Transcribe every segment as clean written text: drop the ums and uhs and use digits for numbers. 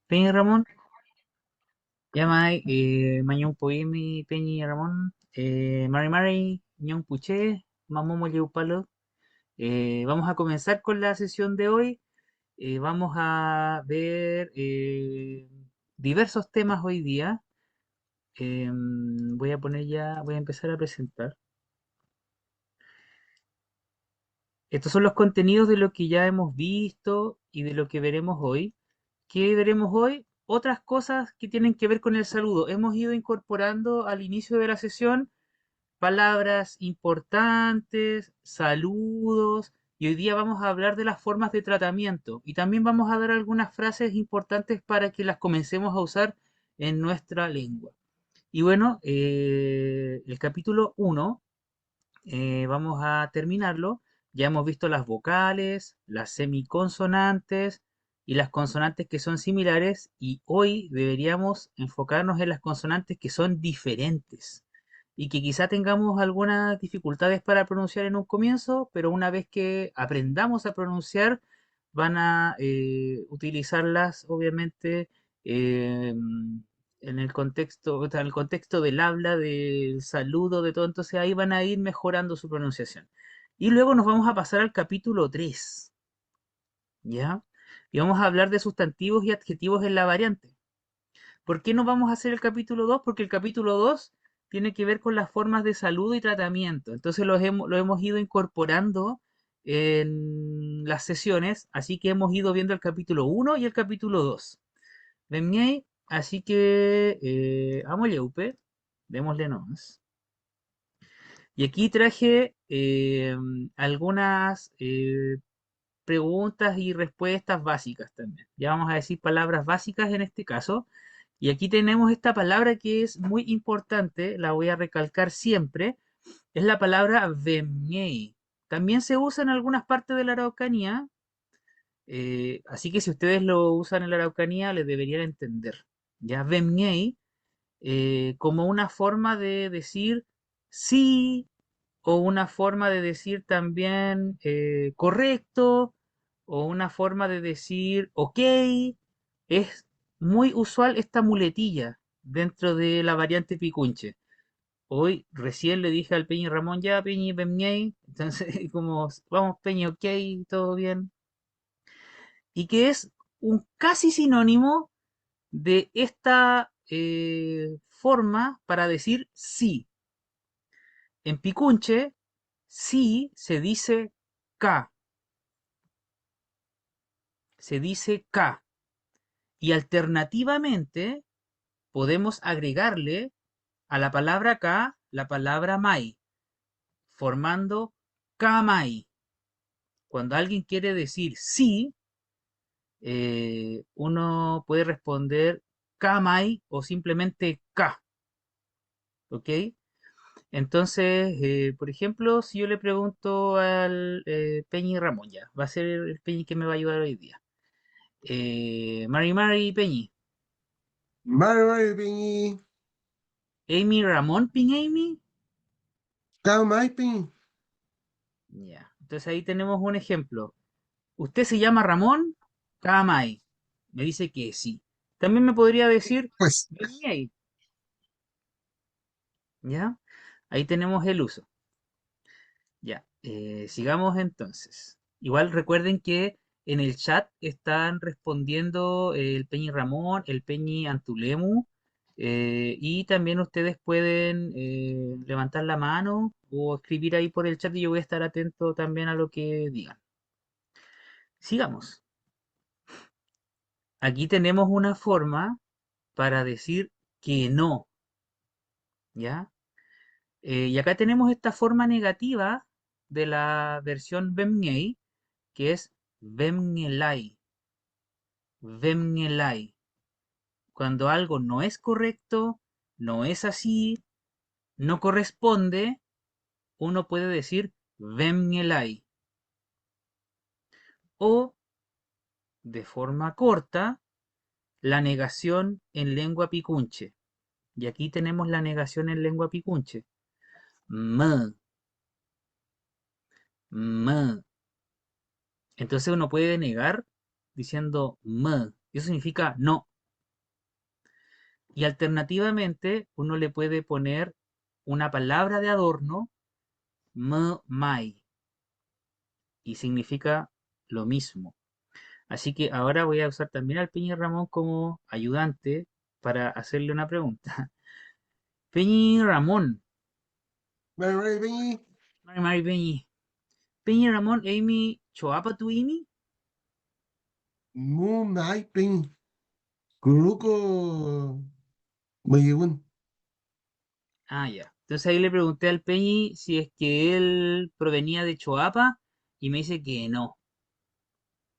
Peña y Ramón, llama Mañón Poimi, Peña y Ramón, Mari Mari, Ñón Puché, Mamomo Yeupalo. Vamos a comenzar con la sesión de hoy. Vamos a ver diversos temas hoy día. Voy a empezar a presentar. Estos son los contenidos de lo que ya hemos visto y de lo que veremos hoy. ¿Qué veremos hoy? Otras cosas que tienen que ver con el saludo. Hemos ido incorporando al inicio de la sesión palabras importantes, saludos, y hoy día vamos a hablar de las formas de tratamiento y también vamos a dar algunas frases importantes para que las comencemos a usar en nuestra lengua. Y bueno, el capítulo uno vamos a terminarlo. Ya hemos visto las vocales, las semiconsonantes y las consonantes que son similares y hoy deberíamos enfocarnos en las consonantes que son diferentes y que quizá tengamos algunas dificultades para pronunciar en un comienzo, pero una vez que aprendamos a pronunciar van a utilizarlas obviamente eh, en el contexto, o sea, en el contexto del habla, del saludo, de todo, entonces ahí van a ir mejorando su pronunciación. Y luego nos vamos a pasar al capítulo 3, ¿ya? Y vamos a hablar de sustantivos y adjetivos en la variante. ¿Por qué no vamos a hacer el capítulo 2? Porque el capítulo 2 tiene que ver con las formas de saludo y tratamiento. Entonces lo hemos ido incorporando en las sesiones, así que hemos ido viendo el capítulo 1 y el capítulo 2. ¿Ven ahí? Así que, Upe, démosle nomás. Y aquí traje algunas preguntas y respuestas básicas también. Ya vamos a decir palabras básicas en este caso. Y aquí tenemos esta palabra que es muy importante, la voy a recalcar siempre, es la palabra Vemñei. También se usa en algunas partes de la Araucanía, así que si ustedes lo usan en la Araucanía, les deberían entender. Ya Vemñei como una forma de decir sí o una forma de decir también correcto o una forma de decir ok. Es muy usual esta muletilla dentro de la variante picunche. Hoy recién le dije al Peñi Ramón, ya Peñi, Peñi, entonces como vamos Peñi, ok, todo bien. Y que es un casi sinónimo de esta forma para decir sí. En picunche, sí K, se dice K. Y alternativamente podemos agregarle a la palabra K la palabra mai, formando kamai. Cuando alguien quiere decir sí, uno puede responder kamai o simplemente K, ¿ok? Entonces, por ejemplo, si yo le pregunto al Peñi Ramón, ya, va a ser el Peñi que me va a ayudar hoy día. Mari Mari Peñi, Vale, vale, Ping. Amy Ramón Pin Amy. Cao Mai Ping. Ya, entonces ahí tenemos un ejemplo. ¿Usted se llama Ramón? Camay. Me dice que sí. También me podría decir, Pues, Peñi, ¿ya? Ahí tenemos el uso. Ya, sigamos entonces. Igual recuerden que en el chat están respondiendo el Peñi Ramón, el Peñi Antulemu, y también ustedes pueden levantar la mano o escribir ahí por el chat y yo voy a estar atento también a lo que digan. Sigamos. Aquí tenemos una forma para decir que no, ¿ya? Y acá tenemos esta forma negativa de la versión Bemnei, que es Bemnelai, Bemnelai. Cuando algo no es correcto, no es así, no corresponde, uno puede decir Bemnelai. O, de forma corta, la negación en lengua picunche. Y aquí tenemos la negación en lengua picunche. M, m. Entonces uno puede negar diciendo m. Eso significa no. Y alternativamente, uno le puede poner una palabra de adorno, mai, y significa lo mismo. Así que ahora voy a usar también al Peñi Ramón como ayudante para hacerle una pregunta. Peñi Ramón, Mari Mari Peñi. Mari Mari Peñi, Peñi Ramón, Amy, Choapa tu Imi. Mu Mai Peñi. Kuruko Mayun. Ah, ya. Entonces ahí le pregunté al Peñi si es que él provenía de Choapa y me dice que no,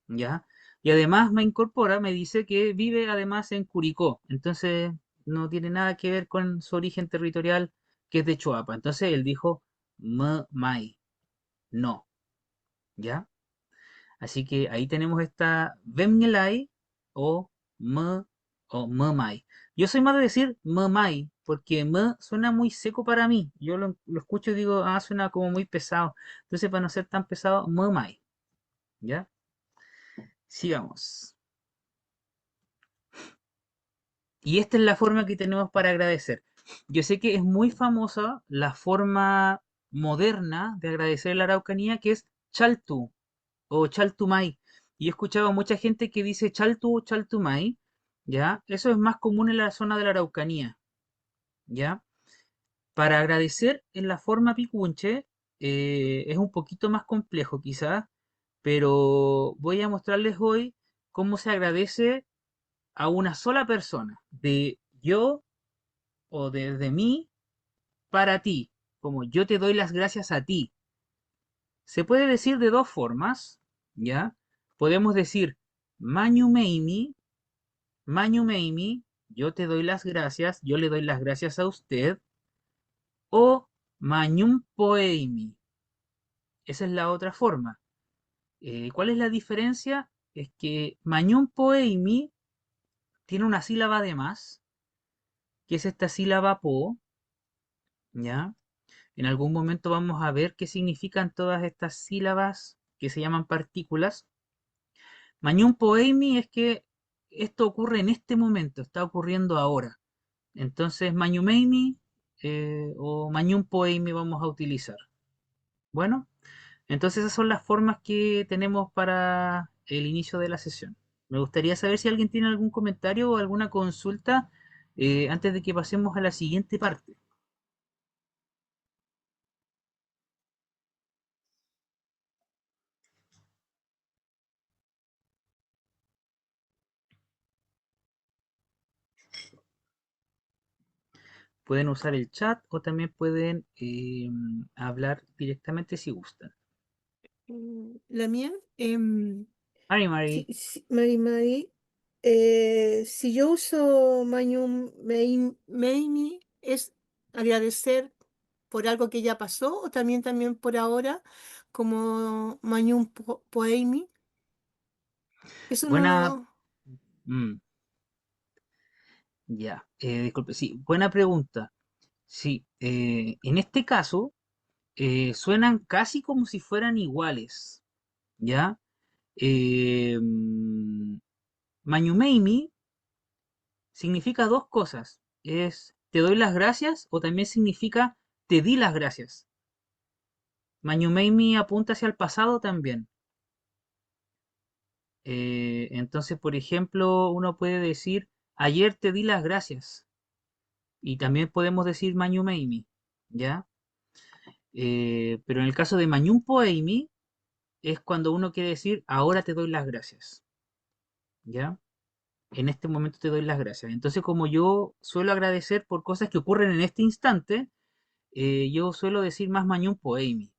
¿ya? Y además me incorpora, me dice que vive además en Curicó, entonces no tiene nada que ver con su origen territorial que es de Choapa. Entonces él dijo Mai, no, ¿ya? Así que ahí tenemos esta Vemnelai o M o Mai. Yo soy más de decir Mai, porque M suena muy seco para mí. Yo lo escucho y digo, ah, suena como muy pesado. Entonces, para no ser tan pesado, Mai. ¿Ya? Sigamos. Y esta es la forma que tenemos para agradecer. Yo sé que es muy famosa la forma moderna de agradecer en la Araucanía, que es Chaltu o Chaltumay. Y he escuchado a mucha gente que dice Chaltu o Chaltumay, ¿ya? Eso es más común en la zona de la Araucanía, ¿ya? Para agradecer en la forma picunche es un poquito más complejo quizás, pero voy a mostrarles hoy cómo se agradece a una sola persona, de yo o desde mí para ti, como yo te doy las gracias a ti. Se puede decir de dos formas, ¿ya? Podemos decir Mañu Meimi, Mañu Meimi, yo te doy las gracias, yo le doy las gracias a usted, o Mañum Poeimi. Esa es la otra forma. ¿Cuál es la diferencia? Es que Mañum Poeimi tiene una sílaba de más, que es esta sílaba po, ¿ya? En algún momento vamos a ver qué significan todas estas sílabas que se llaman partículas. Mañum Poemi es que esto ocurre en este momento, está ocurriendo ahora. Entonces, Mañumeimi o Mañum Poemi vamos a utilizar. Bueno, entonces esas son las formas que tenemos para el inicio de la sesión. Me gustaría saber si alguien tiene algún comentario o alguna consulta antes de que pasemos a la siguiente parte. Pueden usar el chat o también pueden hablar directamente si gustan. La mía, Mari si, Mari, Mari Mari, si yo uso Magnum Meimi, ¿es agradecer por algo que ya pasó o también por ahora, como Magnum Poemi? Eso buena, no. mm, ya, disculpe, sí, buena pregunta. Sí, en este caso suenan casi como si fueran iguales, ¿ya? Mañumeimi significa dos cosas. Es te doy las gracias o también significa te di las gracias. Mañumeimi apunta hacia el pasado también. Entonces, por ejemplo, uno puede decir ayer te di las gracias. Y también podemos decir Mañumeimi, ¿ya? Pero en el caso de Mañum Poeimi es cuando uno quiere decir ahora te doy las gracias, ¿ya? En este momento te doy las gracias. Entonces, como yo suelo agradecer por cosas que ocurren en este instante, yo suelo decir más Mañum Poemi.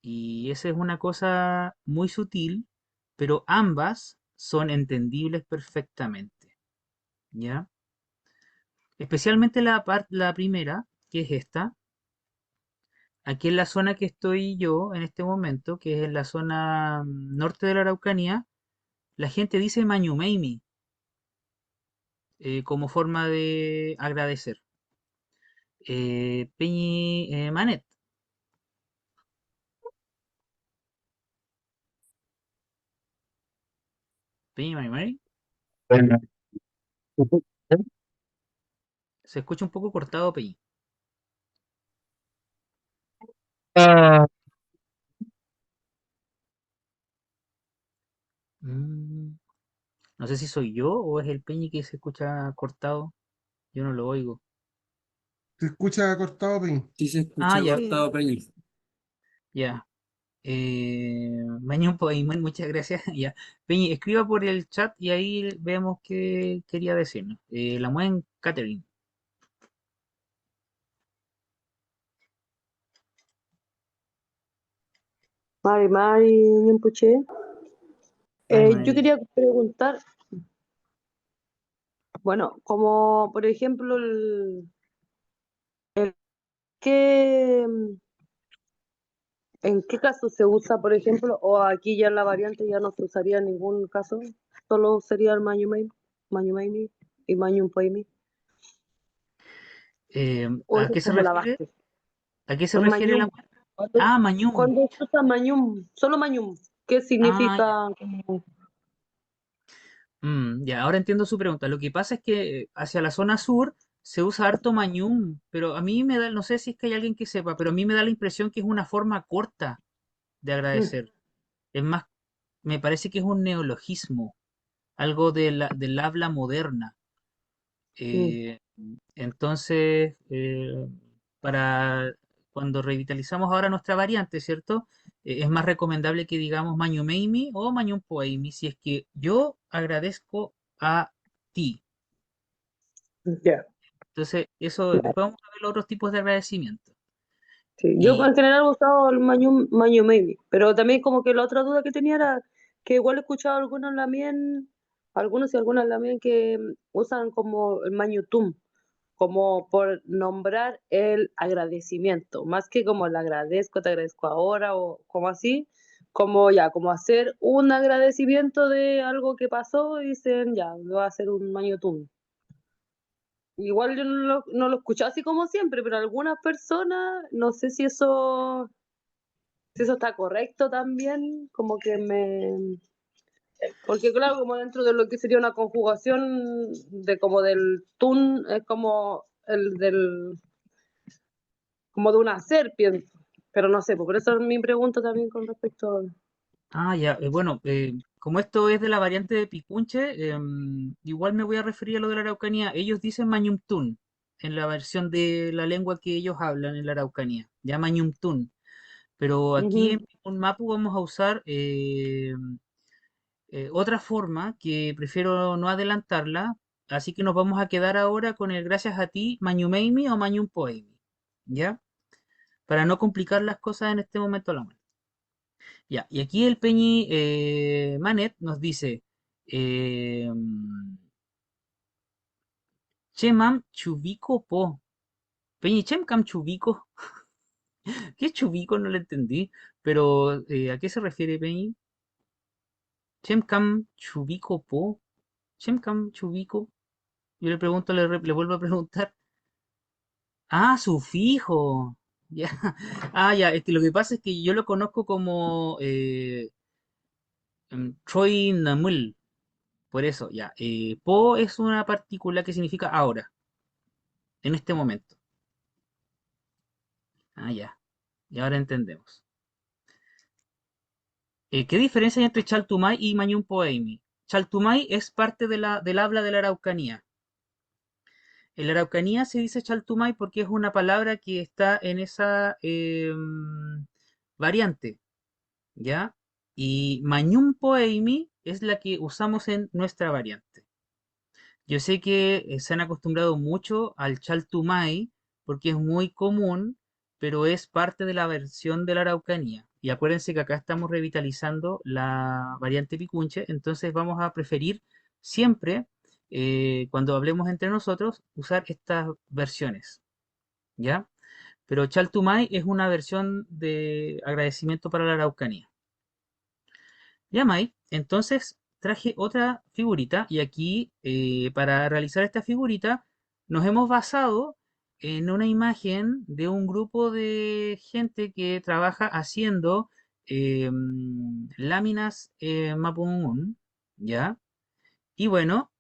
Y esa es una cosa muy sutil, pero ambas son entendibles perfectamente, ¿ya? Especialmente la primera, que es esta. Aquí en la zona que estoy yo en este momento, que es en la zona norte de la Araucanía, la gente dice Mañumeimi como forma de agradecer. Peñi Manet, Peñi Mari Mari. Se escucha un poco cortado, Peñi. Ah, Mm, no sé si soy yo o es el Peñi que se escucha cortado. Yo no lo oigo. se escucha cortado, Pin. Sí se Ah, escucha ya, Sí. cortado, Peña. ya. Mañón Pokémon, muchas gracias. Ya. Peñi, escriba por el chat y ahí vemos qué quería decirnos. La buen Catherine. Mari Mari Rinpoche. Mari, Yo Mari. quería preguntar, bueno, como por ejemplo, ¿qué, ¿en qué caso se usa, por ejemplo, o aquí ya en la variante ya no se usaría en ningún caso? Solo sería el Mañumeimi y Mañumpoimi, o ¿A eso qué es se como la refiere? base. ¿A qué se El refiere la Mañum, buen? cuando, Ah, Mañum. cuando se usa Mañum, solo Mañum, ¿qué Ah, ya. significa? Ya, ahora entiendo su pregunta. Lo que pasa es que hacia la zona sur se usa harto mañum, pero a mí me da, no sé si es que hay alguien que sepa, pero a mí me da la impresión que es una forma corta de Mm, agradecer. Es más, me parece que es un neologismo, algo del habla moderna. mm, Eh, entonces, para cuando revitalizamos ahora nuestra variante, ¿cierto? Es más recomendable que digamos Mañumeimi o Mañumpoeimi si es que yo agradezco a ti. ya. Entonces, eso, después vamos a ver los otros tipos de agradecimiento. Sí, yo Y en general he usado el Mañum Maybe, pero también como que la otra duda que tenía era que igual he escuchado algunos también, algunos y algunas también que usan como el Mañutum, como por nombrar el agradecimiento, más que como el agradezco, te agradezco ahora o como así, como ya, como hacer un agradecimiento de algo que pasó y dicen ya, voy a hacer un Mañutum. Igual yo no lo escucho así como siempre, pero algunas personas, no sé si eso está correcto también, como que me... Porque claro, como dentro de lo que sería una conjugación de como del tun, es como el del, como de una serpiente, pero no sé, pues por eso es mi pregunta también con respecto a... ya, bueno, como esto es de la variante de Picunche, igual me voy a referir a lo de la Araucanía. Ellos dicen Mañumtún en la versión de la lengua que ellos hablan en la Araucanía, ya Mañumtún. Pero aquí Ujú, en Picún Mapu vamos a usar otra forma que prefiero no adelantarla, así que nos vamos a quedar ahora con el gracias a ti, Mañumeimi o Mañumpoeimi, ¿ya? Para no complicar las cosas en este momento a la mano. Ya, y aquí el Peñi Manet nos dice, eh, Chemam chubico po. Peñi, Chemcam chubico. ¿Qué es chubico? No lo entendí, pero ¿a qué se refiere Peñi? Chemcam chubico po. Chemcam chubico. Yo le pregunto, le vuelvo a preguntar. Ah, sufijo. Ya. Ah, ya. Es que lo que pasa es que yo lo conozco como Troy Namul. Por eso, ya. Po es una partícula que significa ahora, en este momento. Ah, ya. Y ahora entendemos. ¿Qué diferencia hay entre Chaltumay y Mañum Poeimi? Chaltumay es parte del habla de la Araucanía. En la Araucanía se dice Chaltumay porque es una palabra que está en esa variante, ¿ya? Y Mañum Poeimi es la que usamos en nuestra variante. Yo sé que se han acostumbrado mucho al Chaltumay porque es muy común, pero es parte de la versión de la Araucanía. Y acuérdense que acá estamos revitalizando la variante Picunche, entonces vamos a preferir siempre, cuando hablemos entre nosotros, usar estas versiones, ¿ya? Pero Chaltumay es una versión de agradecimiento para la Araucanía. Ya, Mai, entonces traje otra figurita y aquí para realizar esta figurita nos hemos basado en una imagen de un grupo de gente que trabaja haciendo láminas Mapungun, ¿ya? Y bueno,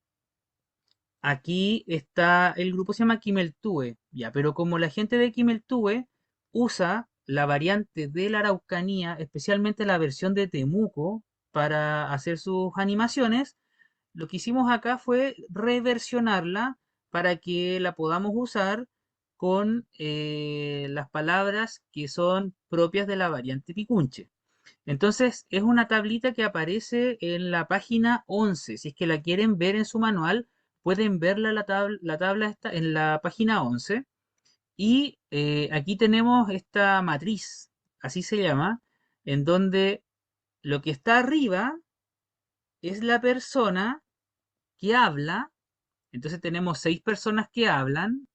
aquí está, el grupo se llama Quimeltúe, ya, pero como la gente de Quimeltúe usa la variante de la Araucanía, especialmente la versión de Temuco, para hacer sus animaciones, lo que hicimos acá fue reversionarla para que la podamos usar con las palabras que son propias de la variante Picunche. Entonces, es una tablita que aparece en la página 11. Si es que la quieren ver en su manual, pueden verla la tabla está en la página 11. Y aquí tenemos esta matriz, así se llama, en donde lo que está arriba es la persona que habla. Entonces tenemos 6 personas que hablan.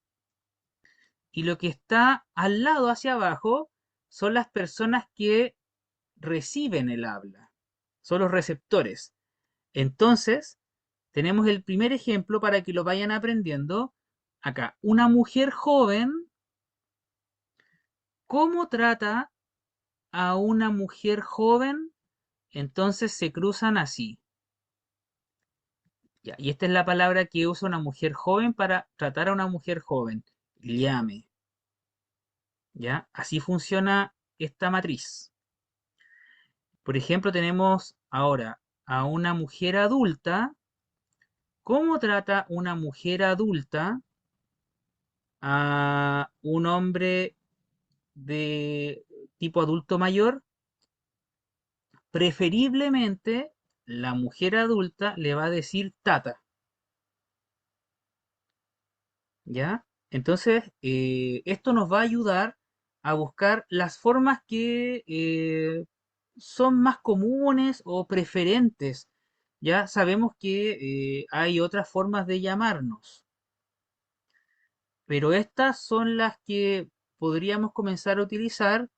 Y lo que está al lado hacia abajo son las personas que reciben el habla. Son los receptores. Entonces, tenemos el primer ejemplo para que lo vayan aprendiendo. Acá, una mujer joven, ¿cómo trata a una mujer joven? Entonces se cruzan así. Ya, y esta es la palabra que usa una mujer joven para tratar a una mujer joven. Llame. ¿Ya? Así funciona esta matriz. Por ejemplo, tenemos ahora a una mujer adulta. ¿Cómo trata una mujer adulta a un hombre de tipo adulto mayor? Preferiblemente, la mujer adulta le va a decir tata, ¿ya? Entonces, esto nos va a ayudar a buscar las formas que son más comunes o preferentes. Ya sabemos que hay otras formas de llamarnos, pero estas son las que podríamos comenzar a utilizar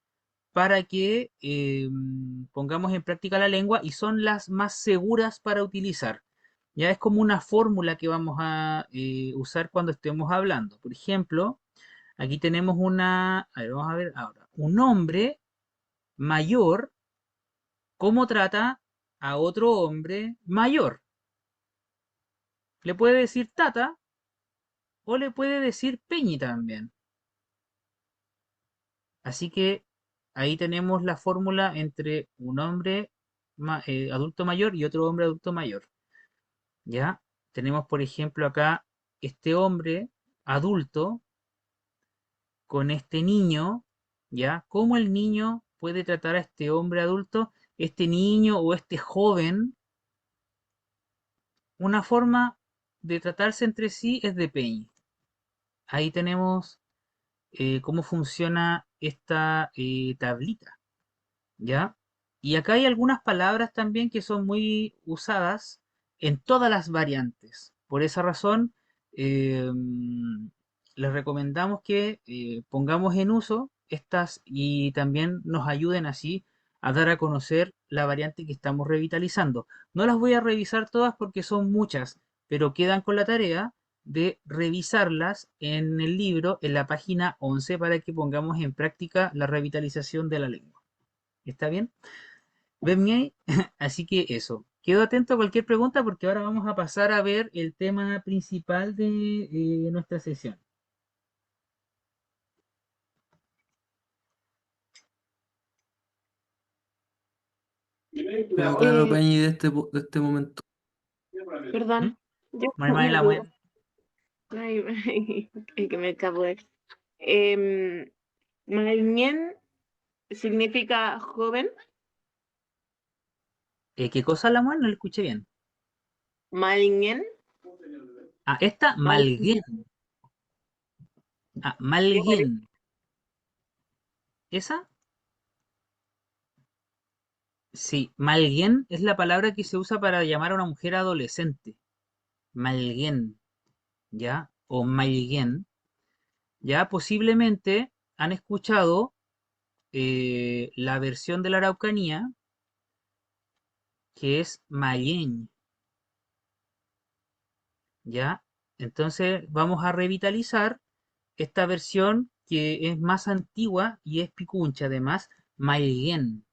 para que pongamos en práctica la lengua y son las más seguras para utilizar. Ya es como una fórmula que vamos a usar cuando estemos hablando. Por ejemplo, aquí tenemos una, a ver, vamos a ver ahora, un hombre mayor, ¿cómo trata a otro hombre mayor? Le puede decir tata o le puede decir peñi también. Así que ahí tenemos la fórmula entre un hombre adulto mayor y otro hombre adulto mayor. ¿Ya? Tenemos, por ejemplo, acá este hombre adulto con este niño, ¿ya? ¿Cómo el niño puede tratar a este hombre adulto, este niño o este joven? Una forma de tratarse entre sí es de peñi. Ahí tenemos cómo funciona esta tablita. ¿Ya? Y acá hay algunas palabras también que son muy usadas en todas las variantes. Por esa razón, les recomendamos que pongamos en uso estas y también nos ayuden así a dar a conocer la variante que estamos revitalizando. No las voy a revisar todas porque son muchas, pero quedan con la tarea de revisarlas en el libro, en la página 11, para que pongamos en práctica la revitalización de la lengua. ¿Está bien? Venme así que eso. Quedo atento a cualquier pregunta porque ahora vamos a pasar a ver el tema principal de nuestra sesión. Quedó claro, Eh, Peñi, de este momento. ¿Mm? Perdón, yo Manuel una la duda. Mue- Ay, ay, que me acabo de... Em, Mañen significa joven. ¿Qué cosa la Mue? No lo escuché bien. Mañen. Ah, esta Malguén. Ah, Malguén. ¿Esa? Sí, Malguén es la palabra que se usa para llamar a una mujer adolescente. Malguén, ¿ya? O Malguén. Ya posiblemente han escuchado la versión de la Araucanía que es Mallén, ¿ya? Entonces vamos a revitalizar esta versión que es más antigua y es picuncha además, Mallén,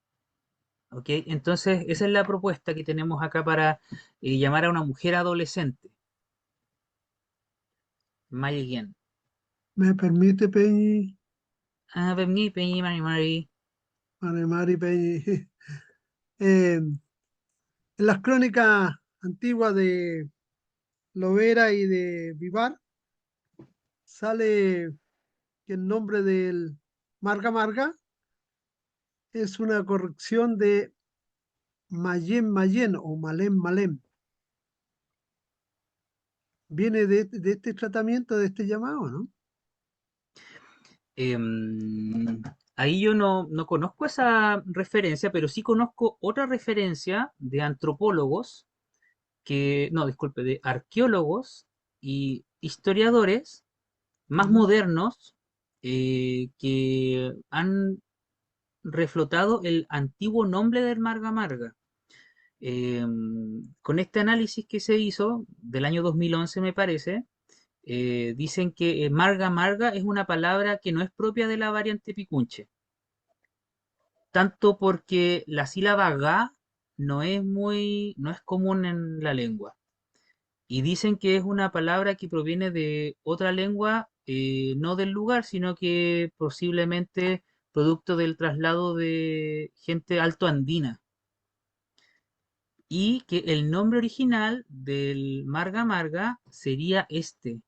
¿ok? Entonces esa es la propuesta que tenemos acá para llamar a una mujer adolescente. Maliguen. ¿Me permite, Peñi? Ah, Peñi, Peñi, Mari, Mari. Mari, Peñi. En las crónicas antiguas de Lovera y de Vivar sale que el nombre del Marga Marga es una corrección de Mayen Mayen o Malem Malem. Viene de este tratamiento, de este llamado, ¿no? Em, Ahí yo no conozco esa referencia, pero sí conozco otra referencia de antropólogos no, disculpe, de arqueólogos y historiadores más Ujú. modernos que han reflotado el antiguo nombre del Marga Marga. Con este análisis que se hizo del año 2011 me parece, dicen que Marga Marga es una palabra que no es propia de la variante picunche, tanto porque la sílaba ga no es común en la lengua. Y dicen que es una palabra que proviene de otra lengua, no del lugar, sino que posiblemente producto del traslado de gente alto andina. Y que el nombre original del Marga Marga sería este,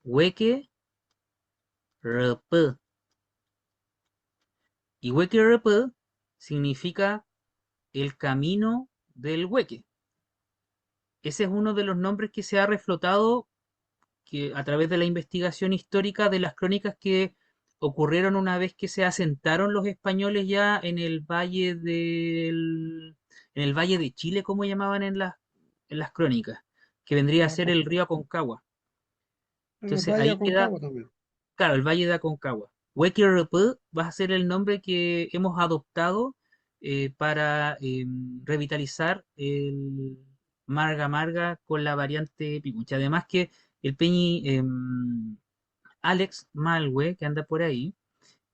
Hueque Rp. Y Hueque Rp significa el camino del Hueque. Ese es uno de los nombres que se ha reflotado que a través de la investigación histórica de las crónicas que ocurrieron una vez que se asentaron los españoles ya en el Valle de Chile, como llamaban en las crónicas, que vendría a La ser el río Aconcagua. Entonces Vaya ahí queda, Concagua también. claro, el Valle de Aconcagua. Huequirrepú va a ser el nombre que hemos adoptado para revitalizar el Marga Marga con la variante Picucha. Además que el Peñi Alex Malwe, que anda por ahí,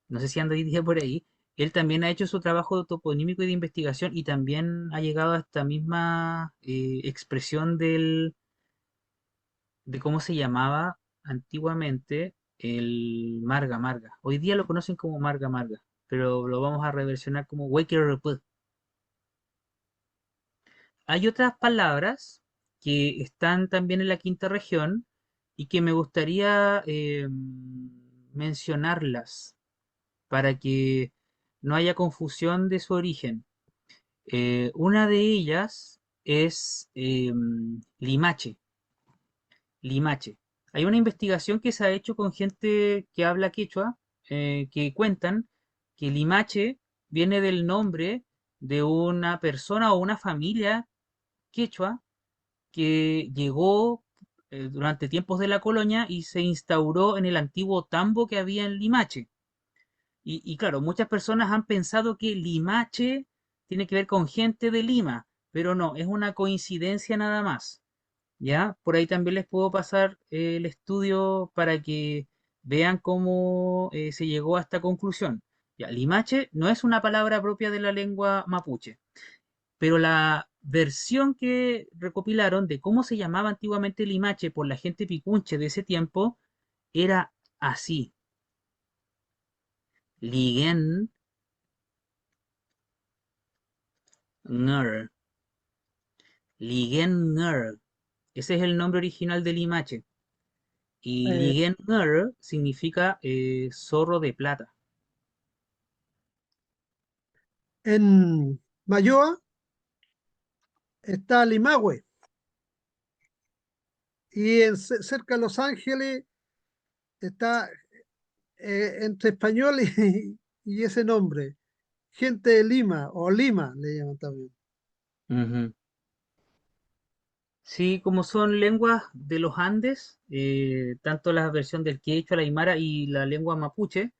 no sé si anda hoy día por ahí, él también ha hecho su trabajo toponímico y de investigación y también ha llegado a esta misma expresión de cómo se llamaba antiguamente el Marga Marga. Hoy día lo conocen como Marga Marga, pero lo vamos a reversionar como Waker. Hay otras palabras que están también en la quinta región y que me gustaría mencionarlas para que no haya confusión de su origen. Una de ellas es limache. Limache. Hay una investigación que se ha hecho con gente que habla quechua, que cuentan que Limache viene del nombre de una persona o una familia quechua que llegó durante tiempos de la colonia y se instauró en el antiguo tambo que había en Limache. Y claro, muchas personas han pensado que Limache tiene que ver con gente de Lima, pero no, es una coincidencia nada más. ¿Ya? Por ahí también les puedo pasar el estudio para que vean cómo se llegó a esta conclusión. Ya, limache no es una palabra propia de la lengua mapuche, pero la versión que recopilaron de cómo se llamaba antiguamente limache por la gente picunche de ese tiempo era así: Liguen Nger. Liguen Nger. Ese es el nombre original de limache. Y Eh, Liguen Nger significa zorro de plata. en Mayoa está Limahue y cerca de Los Ángeles está entre español y ese nombre, gente de Lima o Lima le llaman también. Ujú. Sí, como son lenguas de los Andes, tanto la versión del quechua, la aymara y la lengua mapuche,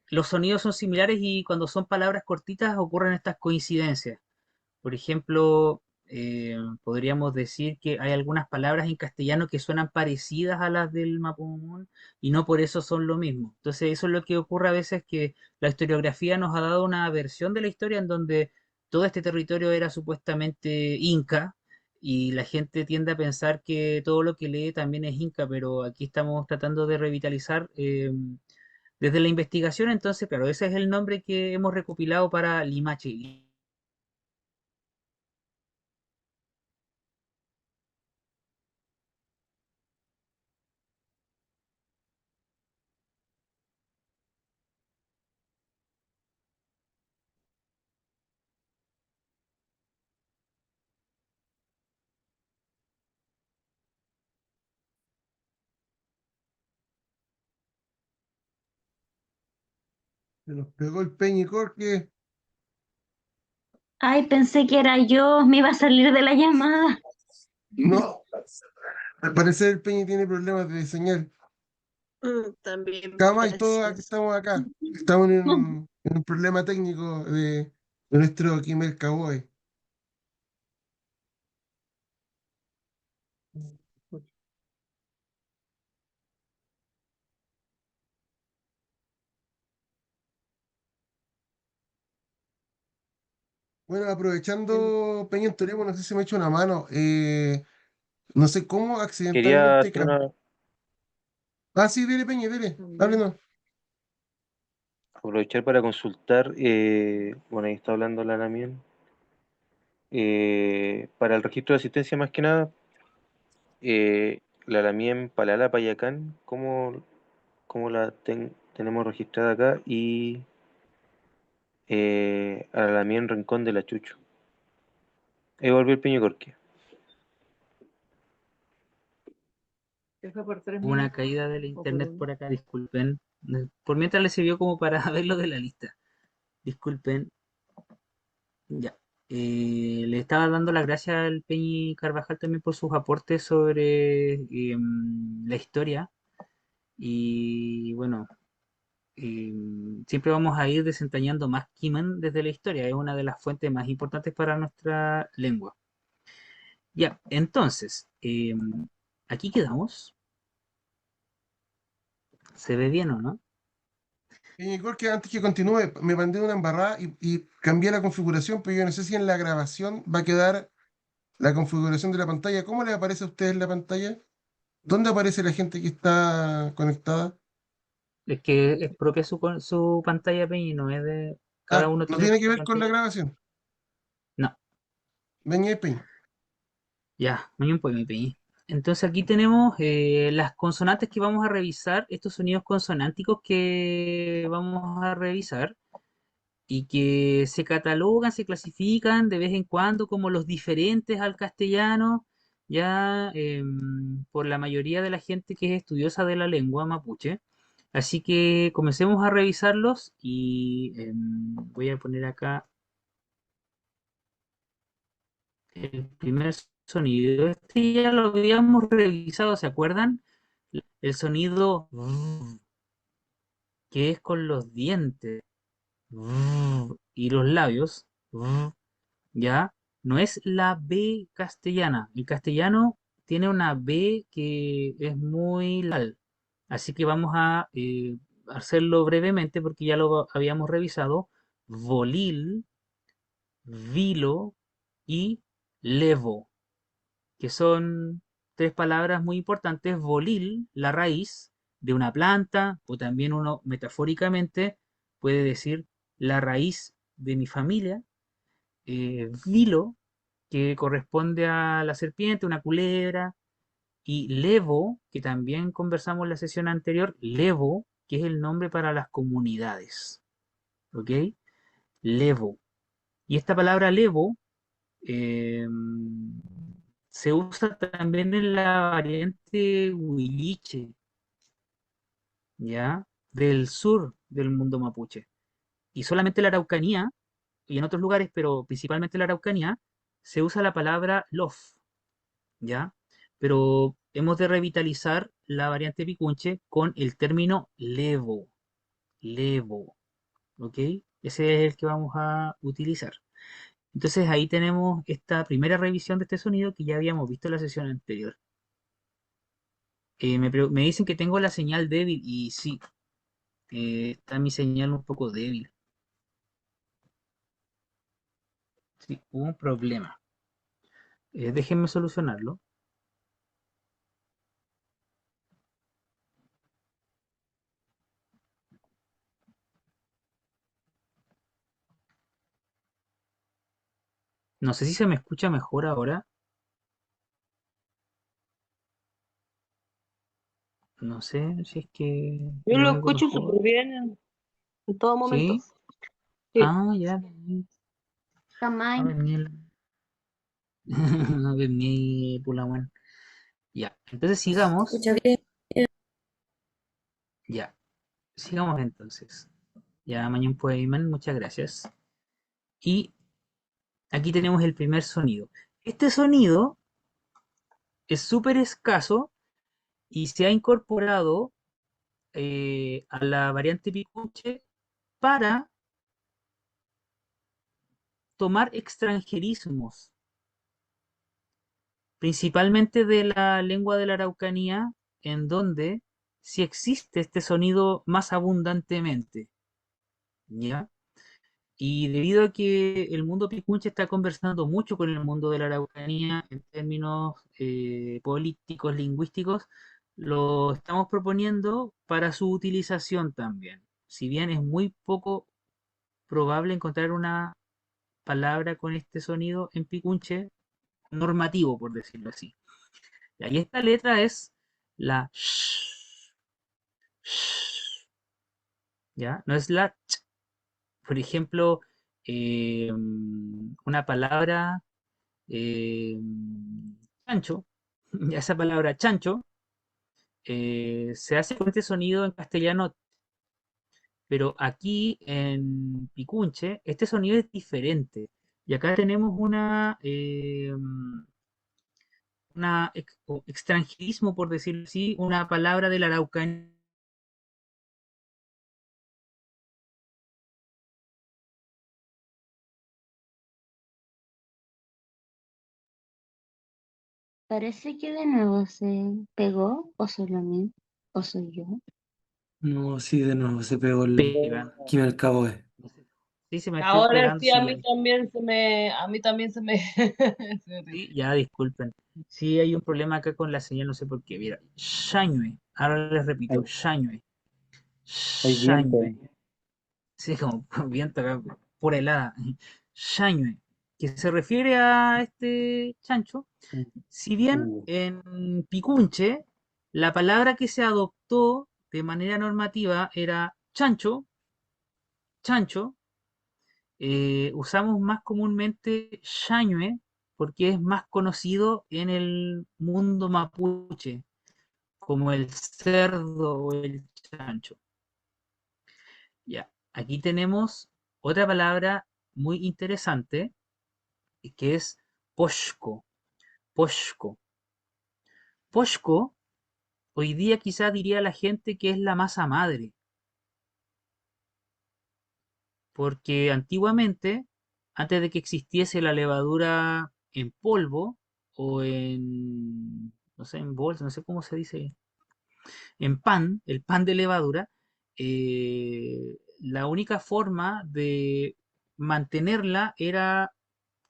los sonidos son similares y cuando son palabras cortitas ocurren estas coincidencias. Por ejemplo, podríamos decir que hay algunas palabras en castellano que suenan parecidas a las del mapudungun y no por eso son lo mismo. Entonces, eso es lo que ocurre a veces que la historiografía nos ha dado una versión de la historia en donde todo este territorio era supuestamente inca y la gente tiende a pensar que todo lo que lee también es inca, pero aquí estamos tratando de revitalizar desde la investigación, entonces, claro, ese es el nombre que hemos recopilado para Limache. Se nos pegó el Peñicorque. Ay, pensé que era yo, me iba a salir de la llamada. No, al parecer el Peñi tiene problemas de señal. También Cama y todos pensé. estamos acá. Estamos en un problema técnico de nuestro Kimel Cowboy. Bueno, aprovechando Peña en Toremo, no sé si me ha hecho una mano. No sé cómo Quería accidentalmente. hacer una, Ah, sí, dile, Peña, dile. Háblenos. aprovechar para consultar, bueno, ahí está hablando la Lamien, para el registro de asistencia más que nada, la Lamien Palala Payacán, ¿cómo la tenemos registrada acá? Y a la Lamien Rincón de la Chucho. Ahí volvió el Peñicorque. Hubo una caída del internet por acá, disculpen. Por mientras le sirvió como para ver lo de la lista. Disculpen, ya. Le estaba dando las gracias al Peñi Carvajal también por sus aportes sobre la historia. Y bueno, siempre vamos a ir desentrañando más Kiman desde la historia. Es una de las fuentes más importantes para nuestra lengua. Ya, entonces, aquí quedamos. ¿Se ve bien o no? Peñicorque, antes que continúe, me mandé una embarrada y cambié la configuración, pero yo no sé si en la grabación va a quedar la configuración de la pantalla. ¿Cómo le aparece a ustedes la pantalla? ¿Dónde aparece la gente que está conectada? Es que es propia su pantalla Peñi, no es de... Cada Ah, uno no tiene tiene que su ver con la pantalla. grabación. No, Peña Peña. ya, muy bien, pues mi Peñi. Entonces aquí tenemos las consonantes que vamos a revisar, estos sonidos consonánticos que vamos a revisar y que se catalogan, se clasifican de vez en cuando como los diferentes al castellano, ya por la mayoría de la gente que es estudiosa de la lengua mapuche. Así que comencemos a revisarlos y voy a poner acá el primer sonido. Este ya lo habíamos revisado, ¿se acuerdan? El sonido que es con los dientes y los labios, ¿ya? No es la B castellana. El castellano tiene una B que es muy larga. Así que vamos a hacerlo brevemente porque ya lo habíamos revisado. Volil, vilo y levo, que son tres palabras muy importantes. Volil, la raíz de una planta, o también uno metafóricamente puede decir la raíz de mi familia. Vilo, que corresponde a la serpiente, una culebra, y Levo, que también conversamos en la sesión anterior, Levo, que es el nombre para las comunidades, ¿ok? Levo. Y esta palabra Levo eh, se usa también en la variante huilliche, ¿ya? Del sur del mundo mapuche. Y solamente en la Araucanía, y en otros lugares, pero principalmente en la Araucanía, se usa la palabra lof, ¿ya? Pero hemos de revitalizar la variante picunche con el término levo, levo, ¿ok? Ese es el que vamos a utilizar. Entonces ahí tenemos esta primera revisión de este sonido que ya habíamos visto en la sesión anterior. Me dicen que tengo la señal débil y sí, está mi señal un poco débil. Sí, hubo un problema. Déjenme solucionarlo. No sé si se me escucha mejor ahora. No sé si es que Yo me lo oigo escucho mejor. súper bien en todo momento. ¿Sí? Sí. Ah, ya. Jamás. A ver, miel. A ver, miel, pula, bueno. Ya. Entonces sigamos. Escucha bien. Ya. Sigamos entonces. Ya, Mañón Poeman, muchas gracias. Y aquí tenemos el primer sonido. Este sonido es súper escaso y se ha incorporado a la variante Picunche para tomar extranjerismos, principalmente de la lengua de la Araucanía, en donde sí existe este sonido más abundantemente, ¿ya? Y debido a que el mundo picunche está conversando mucho con el mundo de la Araucanía en términos políticos, lingüísticos, lo estamos proponiendo para su utilización también. Si bien es muy poco probable encontrar una palabra con este sonido en picunche normativo, por decirlo así. Y esta letra es la sh, sh, ¿ya? No es la ch. Por ejemplo, una palabra chancho, ya esa palabra chancho, se hace con este sonido en castellano, pero aquí en picunche este sonido es diferente. Y acá tenemos o extranjerismo, por decirlo así, una palabra de la Araucanía. Parece que de nuevo se pegó, o solo a mí, o soy yo. No, sí, de nuevo se pegó el Pegan. Kimi al cabo. Sí, se me está Ahora pegando, sí, a sí, mí también se me... sí, ya disculpen. Sí, hay un problema acá con la señal, no sé por qué. Mira, Shañue. Ahora les repito, Hay, Shañue. hay viento. Shañue. Sí, como viento acá, pura helada. Shañue. Que se refiere a este chancho. Si bien en Picunche la palabra que se adoptó de manera normativa era chancho, chancho, usamos más comúnmente Shañue porque es más conocido en el mundo mapuche, como el cerdo o el chancho. Ya, aquí tenemos otra palabra muy interesante que es poshko. Poshko. Poshko, hoy día quizá diría la gente que es la masa madre, porque antiguamente, antes de que existiese la levadura en polvo o en, no sé, en bolsa, no sé cómo se dice, en pan, el pan de levadura, la única forma de mantenerla era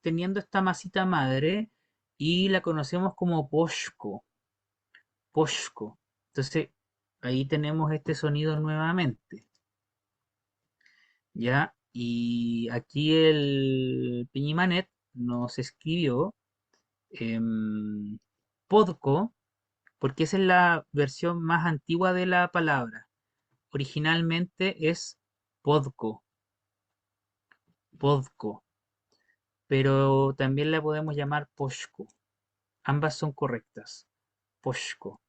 teniendo esta masita madre y la conocemos como poshko, poshko. Entonces, ahí tenemos este sonido nuevamente. ¿Ya? Y aquí el Piñimanet nos escribió podco, porque esa es la versión más antigua de la palabra. Originalmente es podco, podco, pero también la podemos llamar poshko. Ambas son correctas. Poshko.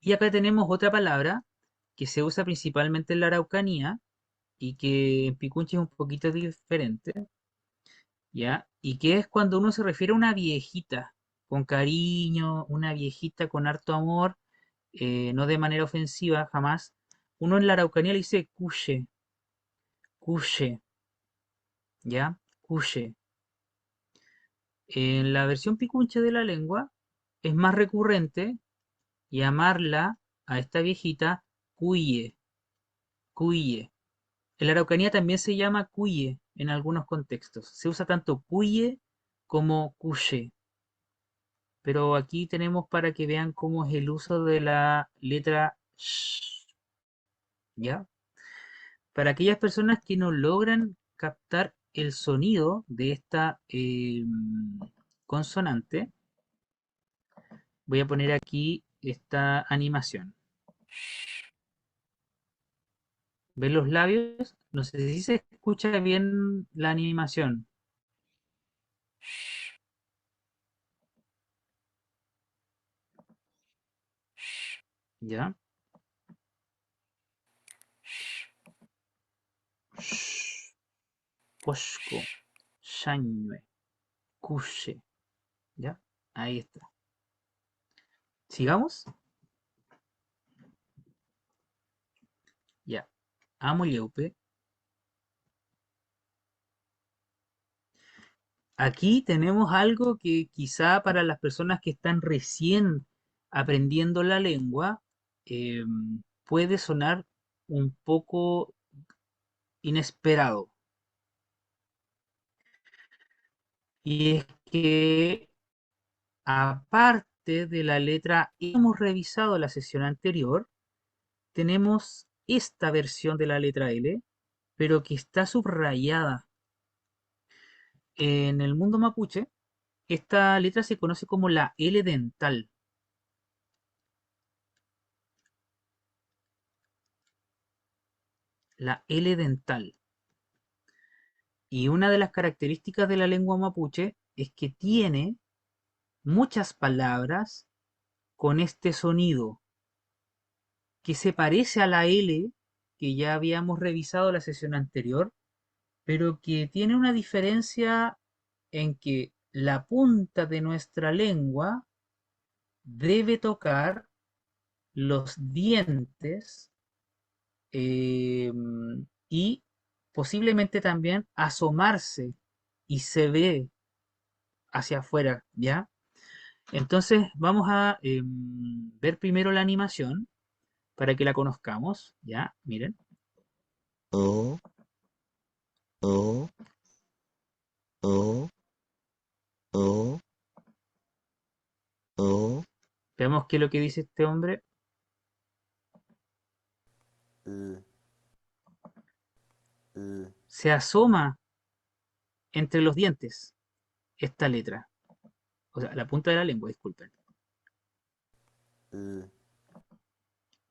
Y acá tenemos otra palabra que se usa principalmente en la Araucanía y que en Picunche es un poquito diferente, ¿ya? Y que es cuando uno se refiere a una viejita con cariño, una viejita con harto amor, no de manera ofensiva jamás. Uno en la Araucanía le dice cuche, cuche, ¿ya? Cuche. En la versión picunche de la lengua es más recurrente llamarla a esta viejita cuye, cuye. En la Araucanía también se llama cuye en algunos contextos. Se usa tanto cuye como cuche. Pero aquí tenemos para que vean cómo es el uso de la letra sh, ¿ya? Para aquellas personas que no logran captar el sonido de esta consonante, voy a poner aquí esta animación. ¿Ven los labios? No sé si se escucha bien la animación. ¿Ya? Sh, Poshko, Shanyue, Kushe. ¿Ya? Ahí está. ¿Sigamos? Ya. Amo Leupe. Aquí tenemos algo que quizá para las personas que están recién aprendiendo la lengua puede sonar un poco inesperado. Y es que aparte de la letra E que hemos revisado la sesión anterior, tenemos esta versión de la letra L, pero que está subrayada. En el mundo mapuche, esta letra se conoce como la L dental. La L dental. Y una de las características de la lengua mapuche es que tiene muchas palabras con este sonido que se parece a la L que ya habíamos revisado la sesión anterior, pero que tiene una diferencia en que la punta de nuestra lengua debe tocar los dientes y posiblemente también asomarse y se ve hacia afuera, ¿ya? Entonces vamos a ver primero la animación para que la conozcamos, ¿ya? Miren. Oh, oh, oh, oh, oh, Veamos qué es lo que dice este hombre. l, l, Se asoma entre los dientes esta letra. O sea, la punta de la lengua, disculpen. l,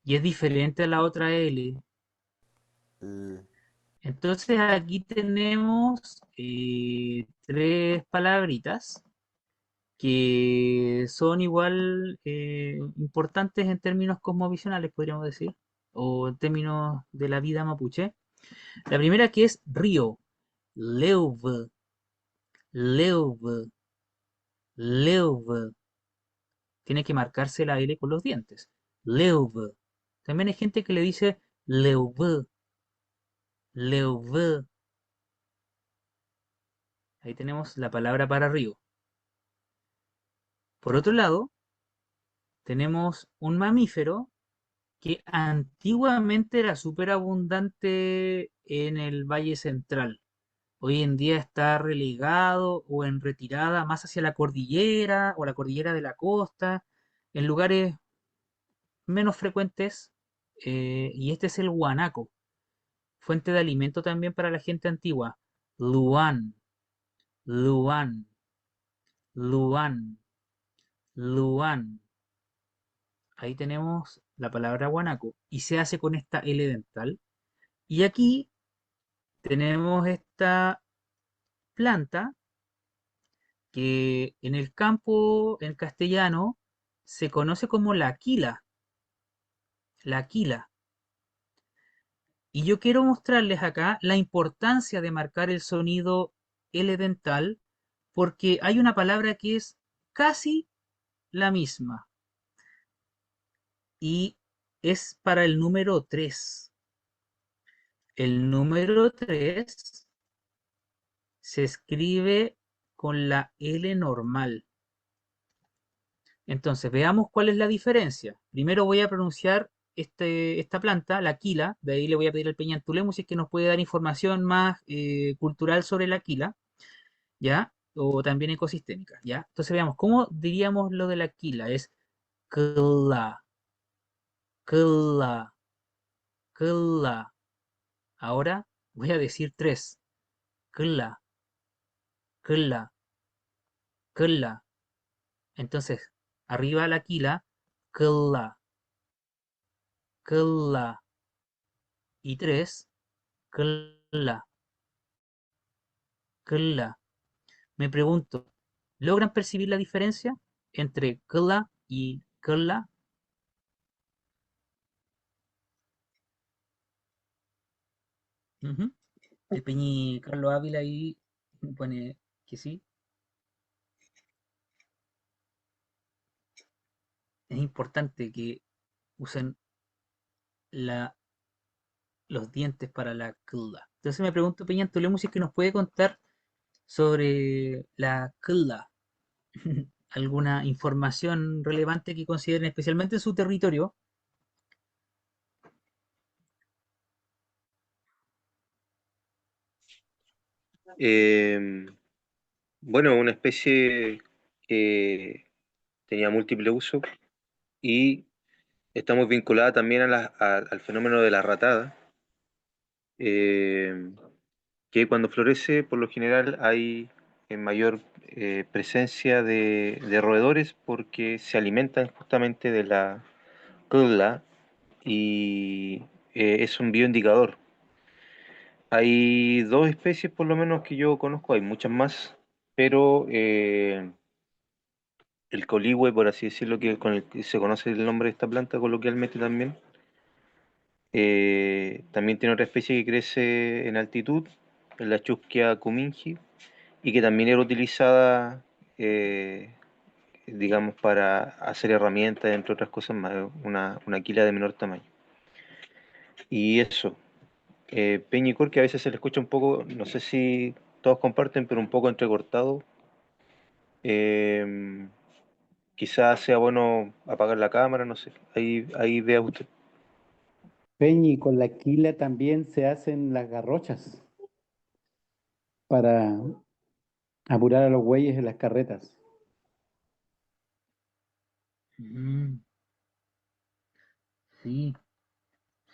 Y es diferente a la otra L. l, Entonces aquí tenemos tres palabritas que son igual importantes en términos cosmovisionales, podríamos decir, o en términos de la vida mapuche. La primera que es río, leuve, leuve, leuve. Tiene que marcarse la L con los dientes. Leuve. También hay gente que le dice leuve, leuve. Ahí tenemos la palabra para río. Por otro lado, tenemos un mamífero que antiguamente era súper abundante en el Valle Central. Hoy en día está relegado o en retirada más hacia la cordillera o la cordillera de la costa, en lugares menos frecuentes, y este es el guanaco, fuente de alimento también para la gente antigua. Luan, Luan, Luan, Luan. Ahí tenemos la palabra guanaco y se hace con esta L dental. Y aquí tenemos esta planta que en el campo, en castellano, se conoce como la quila, la quila. Y yo quiero mostrarles acá la importancia de marcar el sonido L dental porque hay una palabra que es casi la misma y es para el número 3. El número 3 se escribe con la L normal. Entonces, veamos cuál es la diferencia. Primero voy a pronunciar esta planta, la quila, de ahí le voy a pedir al Peñantulemo si es que nos puede dar información más cultural sobre la quila, ¿ya? o también ecosistémicas, ¿ya? Entonces veamos, ¿cómo diríamos lo de la quila? Es kla, kla, kla. Ahora voy a decir tres. Kla, kla, kla. Entonces, arriba la quila, kla, kla. Y tres, kla, kla. Me pregunto, ¿logran percibir la diferencia entre kla y kla? Ujú. El Peñi Carlos Ávila ahí pone que sí. Es importante que usen la, los dientes para la kla. Entonces me pregunto, Peña Antolemos, si es que nos puede contar sobre la kla. ¿Alguna información relevante que consideren especialmente en su territorio? Em, bueno, una especie que tenía múltiple uso y está muy vinculada también al fenómeno de la ratada, em, que cuando florece, por lo general hay mayor presencia de roedores porque se alimentan justamente de la cola y es un bioindicador. Hay dos especies por lo menos que yo conozco, hay muchas más, pero el coligüe, por así decirlo, que con el que se conoce el nombre de esta planta coloquialmente también, también tiene otra especie que crece en altitud, en la Chusquia cumingi, y que también era utilizada, digamos, para hacer herramientas, entre otras cosas más, una quila de menor tamaño. Y eso, Peña y Cor, que a veces se le escucha un poco, no sé si todos comparten, pero un poco entrecortado. Eh, Quizás sea bueno apagar la cámara, no sé. Ahí vea usted. Peñi, con la quila también se hacen las garrochas para apurar a los bueyes en las carretas. Mm, sí,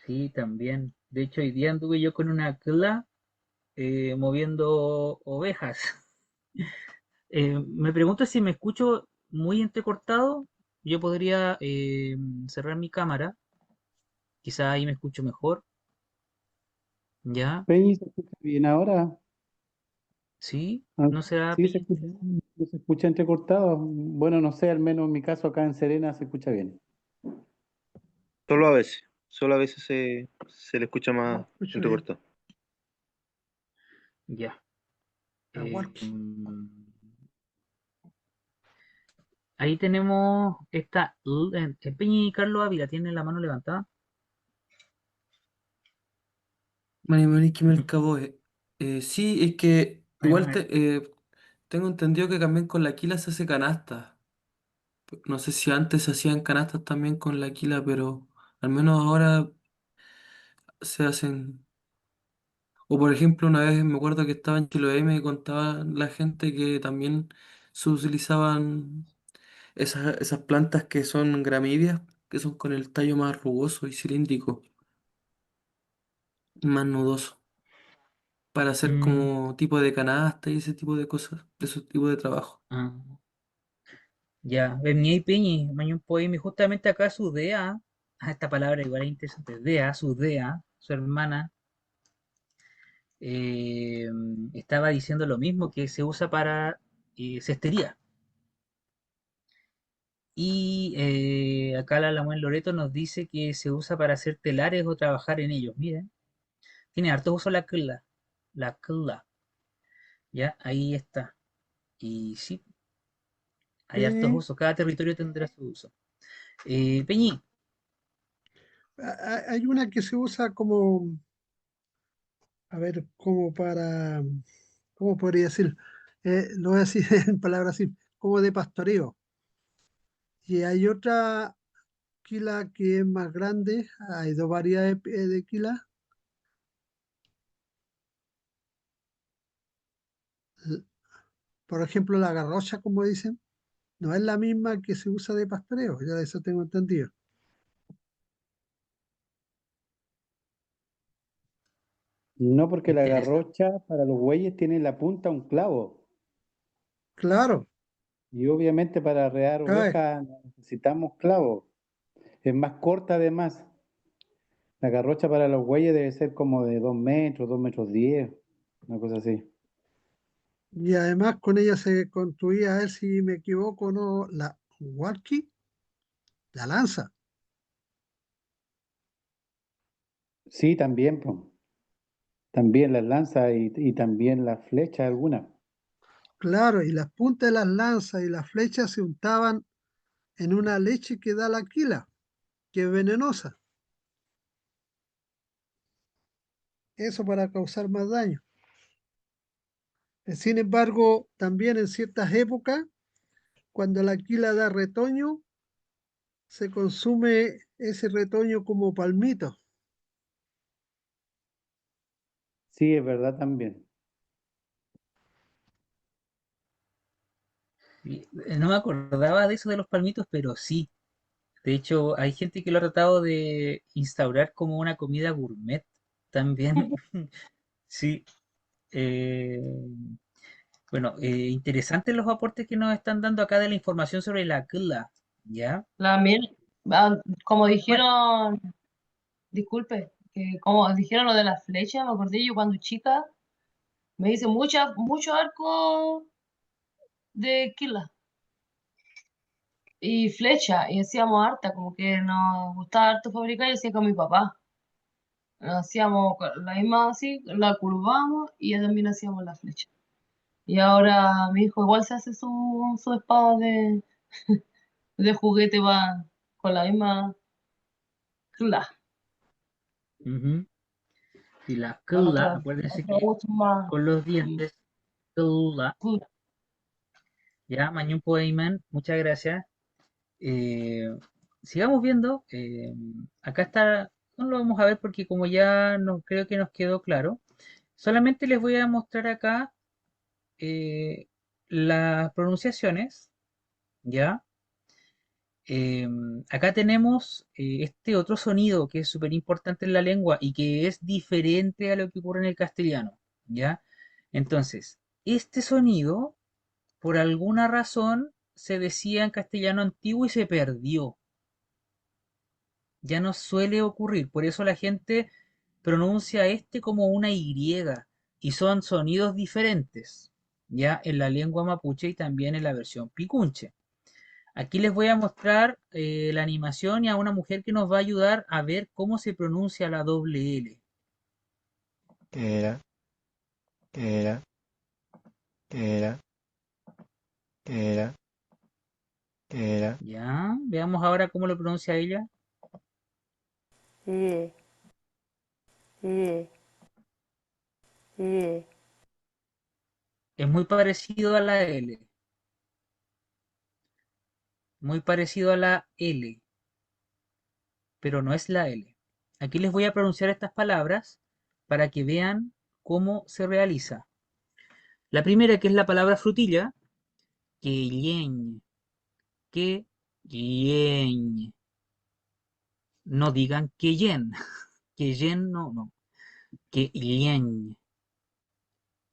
sí, también. De hecho, hoy día anduve yo con una cla moviendo ovejas. Me pregunto si me escucho muy entrecortado. Yo podría cerrar mi cámara. Quizá ahí me escucho mejor. ¿Ya? Peñi, ¿se escucha bien ahora? ¿Sí? Ah, ¿No será sí, Peña? se escucha entrecortado. Bueno, no sé, al menos en mi caso acá en Serena se escucha bien. Solo a veces se le escucha No, más escucho bien. entrecortado. Ya. A Walkie. Ahí tenemos esta Peña y Carlos Ávila tienen la mano levantada. Marimánique Mercaboe. Sí, es que Ay, igual bueno, tengo entendido que también con la quila se hace canasta. No sé si antes se hacían canastas también con la quila, pero al menos ahora se hacen. O por ejemplo, una vez me acuerdo que estaba en Chiloé y me contaba la gente que también se utilizaban esas plantas que son gramídeas, que son con el tallo más rugoso y cilíndrico, más nudoso, para hacer mm, como tipo de canasta y ese tipo de cosas, ese tipo de trabajo. ah, ya, Bemnia y Peñi, Mañón Poemi, justamente acá su dea, esta palabra igual es interesante, dea, su hermana, eh, estaba diciendo lo mismo, que se usa para cestería. Y acá la Lamuel Loreto nos dice que se usa para hacer telares o trabajar en ellos. Miren, tiene harto uso la kla, ya, ahí está. Y sí, hay hartos Sí, usos, cada territorio tendrá su uso. Peñi, hay una que se usa como, a ver, como para, ¿cómo podría decir? Lo voy a decir en palabras así, como de pastoreo. Y hay otra quila que es más grande, hay dos variedades de quila, Por ejemplo, la garrocha, como dicen, no es la misma que se usa de pastoreo, ya eso tengo entendido. No, porque la Interesante. garrocha para los bueyes tiene en la punta un clavo. Claro, Y obviamente para arrear cae. ovejas necesitamos clavos. Es más corta además. La garrocha para los bueyes debe ser como de 2 metros, 2 metros 10, una cosa así. Y además con ella se construía, a ver si me equivoco o no, la walkie, la lanza. Sí, también, pues. También las lanzas y también las flechas algunas. Claro, y las puntas de las lanzas y las flechas se untaban en una leche que da la quila, que es venenosa. Eso para causar más daño. Sin embargo, también en ciertas épocas, cuando la quila da retoño, se consume ese retoño como palmito. Sí, es verdad también. No me acordaba de eso de los palmitos, pero sí. De hecho, hay gente que lo ha tratado de instaurar como una comida gourmet también. Sí. eh, bueno, interesantes los aportes que nos están dando acá de la información sobre la kla, ¿ya? La miel, como Bueno, dijeron, disculpe, que como dijeron lo de las flechas, me acordé yo cuando chica, me hice mucho arco de Kila y flecha, y hacíamos harta, como que nos gustaba harto fabricar y hacía con mi papá. Hacíamos la misma así, la curvamos y ya también hacíamos la flecha. Y ahora mi hijo igual se hace su espada de juguete va con la misma Kila, ujú. Y la con kla, acuérdense otro que uso más. con los mm, dientes, kla, Kila. ¿ya? Mañún Poeyman, muchas gracias. Eh, sigamos viendo. Acá está, no lo vamos a ver porque como ya no, creo que nos quedó claro. Solamente les voy a mostrar acá las pronunciaciones, ¿ya? Acá tenemos este otro sonido que es súper importante en la lengua y que es diferente a lo que ocurre en el castellano, ¿ya? Entonces, este sonido, por alguna razón, se decía en castellano antiguo y se perdió. Ya no suele ocurrir, por eso la gente pronuncia este como una Y y son sonidos diferentes, ya en la lengua mapuche y también en la versión picunche. Aquí les voy a mostrar la animación y a una mujer que nos va a ayudar a ver cómo se pronuncia la doble L. Tera, tera, tera, tera, tera, Ya, veamos ahora cómo lo pronuncia ella. Ye, ye, ye. Es muy parecido a la L, muy parecido a la L, pero no es la L. Aquí les voy a pronunciar estas palabras para que vean cómo se realiza. La primera, que es la palabra frutilla, queyeñ, queyeñ. No digan queyen, queyen no, no, queyeñ,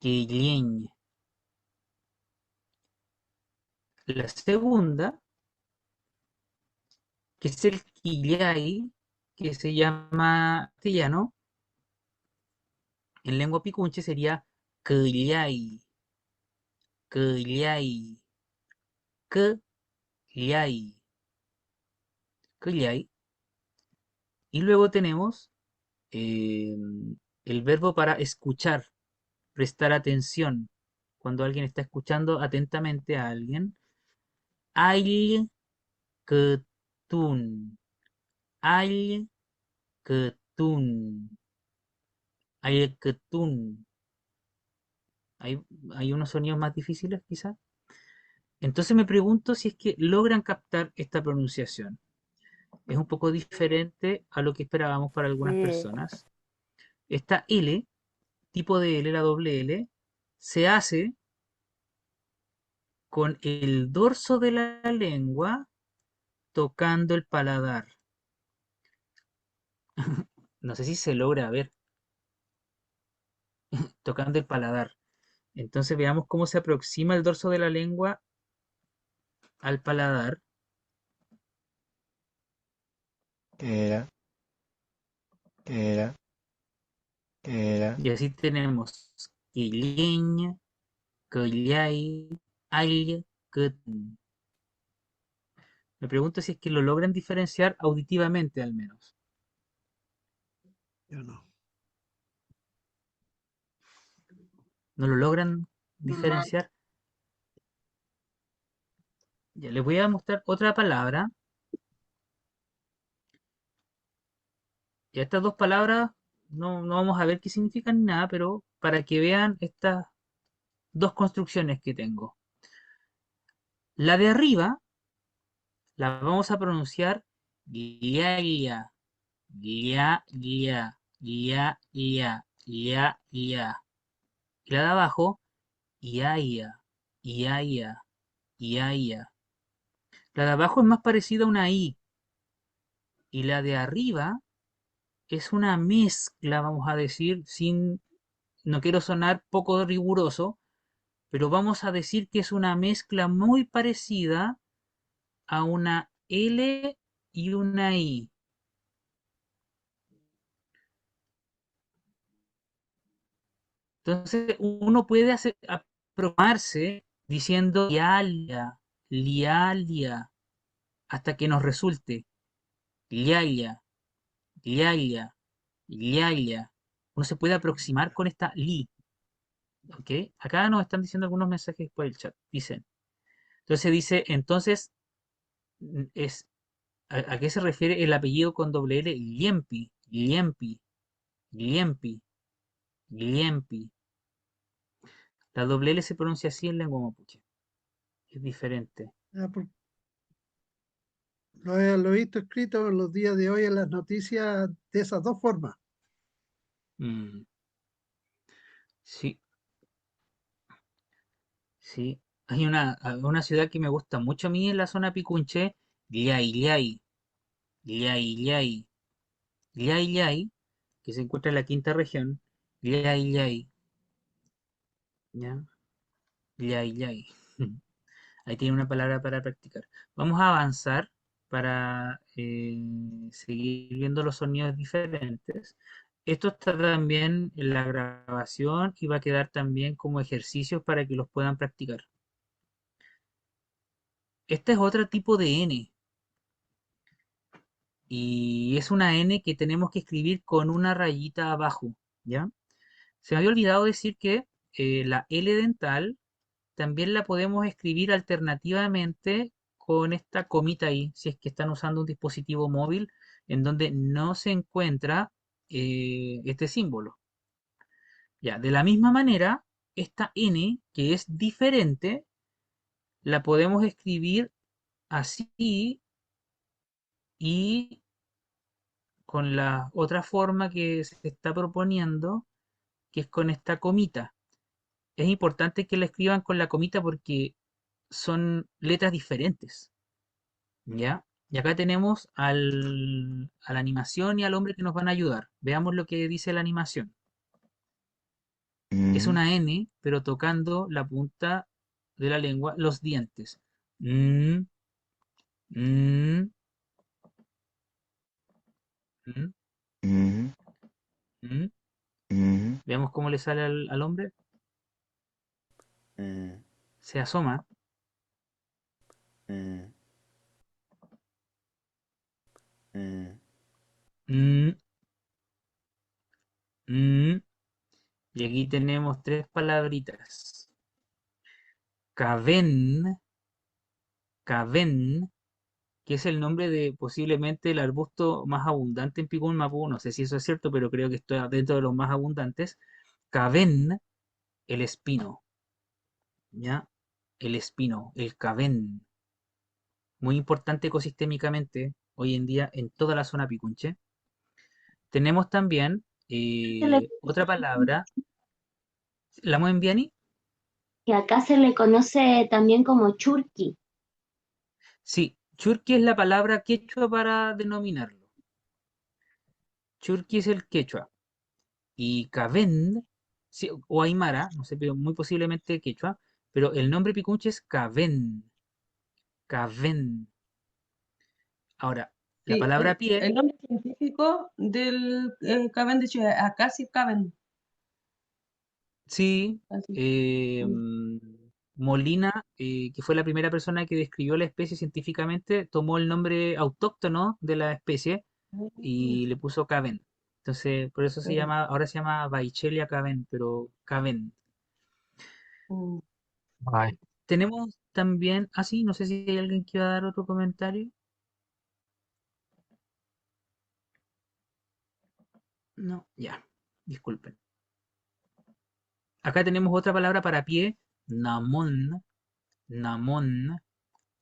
queyeñ. La segunda, que es el quillay, que se llama castellano, en lengua picunche sería quillay, quillay, quillay, quillay. Y luego tenemos eh, el verbo para escuchar, prestar atención. Cuando alguien está escuchando atentamente a alguien. Ay, ketun. Ay, ketun. Ay, ketun. Hay, hay unos sonidos más difíciles, quizás. Entonces me pregunto si es que logran captar esta pronunciación. Es un poco diferente a lo que esperábamos para algunas Ye, personas. Esta L, tipo de L, la doble L, se hace con el dorso de la lengua tocando el paladar. No sé si se logra ver, tocando el paladar. Entonces veamos cómo se aproxima el dorso de la lengua al paladar. ¿Qué era? ¿Qué era? ¿Qué era? Y así tenemos quilleña, collay, ay, cutn. Me pregunto si es que lo logran diferenciar auditivamente al menos. Yo no. ¿No lo logran diferenciar? Ya les voy a mostrar otra palabra. Y estas dos palabras no vamos a ver qué significan ni nada, pero para que vean estas dos construcciones que tengo. La de arriba la vamos a pronunciar guía, guía, guía, guía, guía, guía, guía, guía. Y la de abajo, ia, ia, ia, ia, ia, ia. La de abajo es más parecida a una I. Y la de arriba es una mezcla, vamos a decir, sin, no quiero sonar poco riguroso, pero vamos a decir que es una mezcla muy parecida a una L y una I. Entonces uno puede aproximarse diciendo lialia, lialia, hasta que nos resulte lialia, lialia, lialia. Uno se puede aproximar con esta li. ¿Ok? Acá nos están diciendo algunos mensajes por el chat. Dicen. Entonces dice, entonces, es, ¿a qué se refiere el apellido con doble L? Liempi, Liempi, Liempi, Liempi. La doble L se pronuncia así en lengua mapuche. Es diferente. Ya, lo he visto escrito en los días de hoy en las noticias de esas dos formas. Mm, sí, sí. Hay una ciudad que me gusta mucho a mí en la zona Picunché, Liay, Liay, Liay, Liay, Liay, Liay, que se encuentra en la quinta región. Liay, Liay, ¿ya? Liay, Liay. Ahí tiene una palabra para practicar. Vamos a avanzar para seguir viendo los sonidos diferentes. Esto está también en la grabación y va a quedar también como ejercicios para que los puedan practicar. Este es otro tipo de N y es una N que tenemos que escribir con una rayita abajo, ¿ya? Se me había olvidado decir que la L dental también la podemos escribir alternativamente con esta comita ahí, si es que están usando un dispositivo móvil en donde no se encuentra este símbolo. Ya, de la misma manera, esta N, que es diferente, la podemos escribir así y con la otra forma que se está proponiendo, que es con esta comita. Es importante que la escriban con la comita porque son letras diferentes. ¿Ya? Y acá tenemos a la animación y al hombre que nos van a ayudar. Veamos lo que dice la animación. Es Mm, una N, pero tocando la punta de la lengua, los dientes. Mm, mm, mm, mm, mm. mm, Veamos cómo le sale al hombre. mm, Se asoma. mm, mm. Mm, mm. Y aquí tenemos tres palabritas. Caven, caven, que es el nombre de posiblemente el arbusto más abundante en Picún Mapú. No sé si eso es cierto, pero creo que está dentro de los más abundantes. Caven, el espino, ¿ya? El espino, el caven, muy importante ecosistémicamente hoy en día en toda la zona picunche. Tenemos también otra palabra, la Moenviani, que acá se le conoce también como churqui. Sí, churqui es la palabra quechua para denominarlo. Churqui es el quechua. Y Cavén, sí, o Aymara, no sé, pero muy posiblemente quechua, pero el nombre picunche es Cavén. Cavén. Ahora, la Sí, palabra el pie, nombre científico del Cavendish es Acacia Caven. sí, Así. eh, Mm. mm, Molina, que fue la primera persona que describió la especie científicamente, tomó el nombre autóctono de la especie y le puso Cavén. Entonces, por eso se Mm. llama, ahora se llama Vaichelia Cavén, pero Cavén. Mm. Ay. Tenemos también, sí, no sé si hay alguien que va a dar otro comentario. No, ya, disculpen. Acá tenemos otra palabra para pie, namón, namón,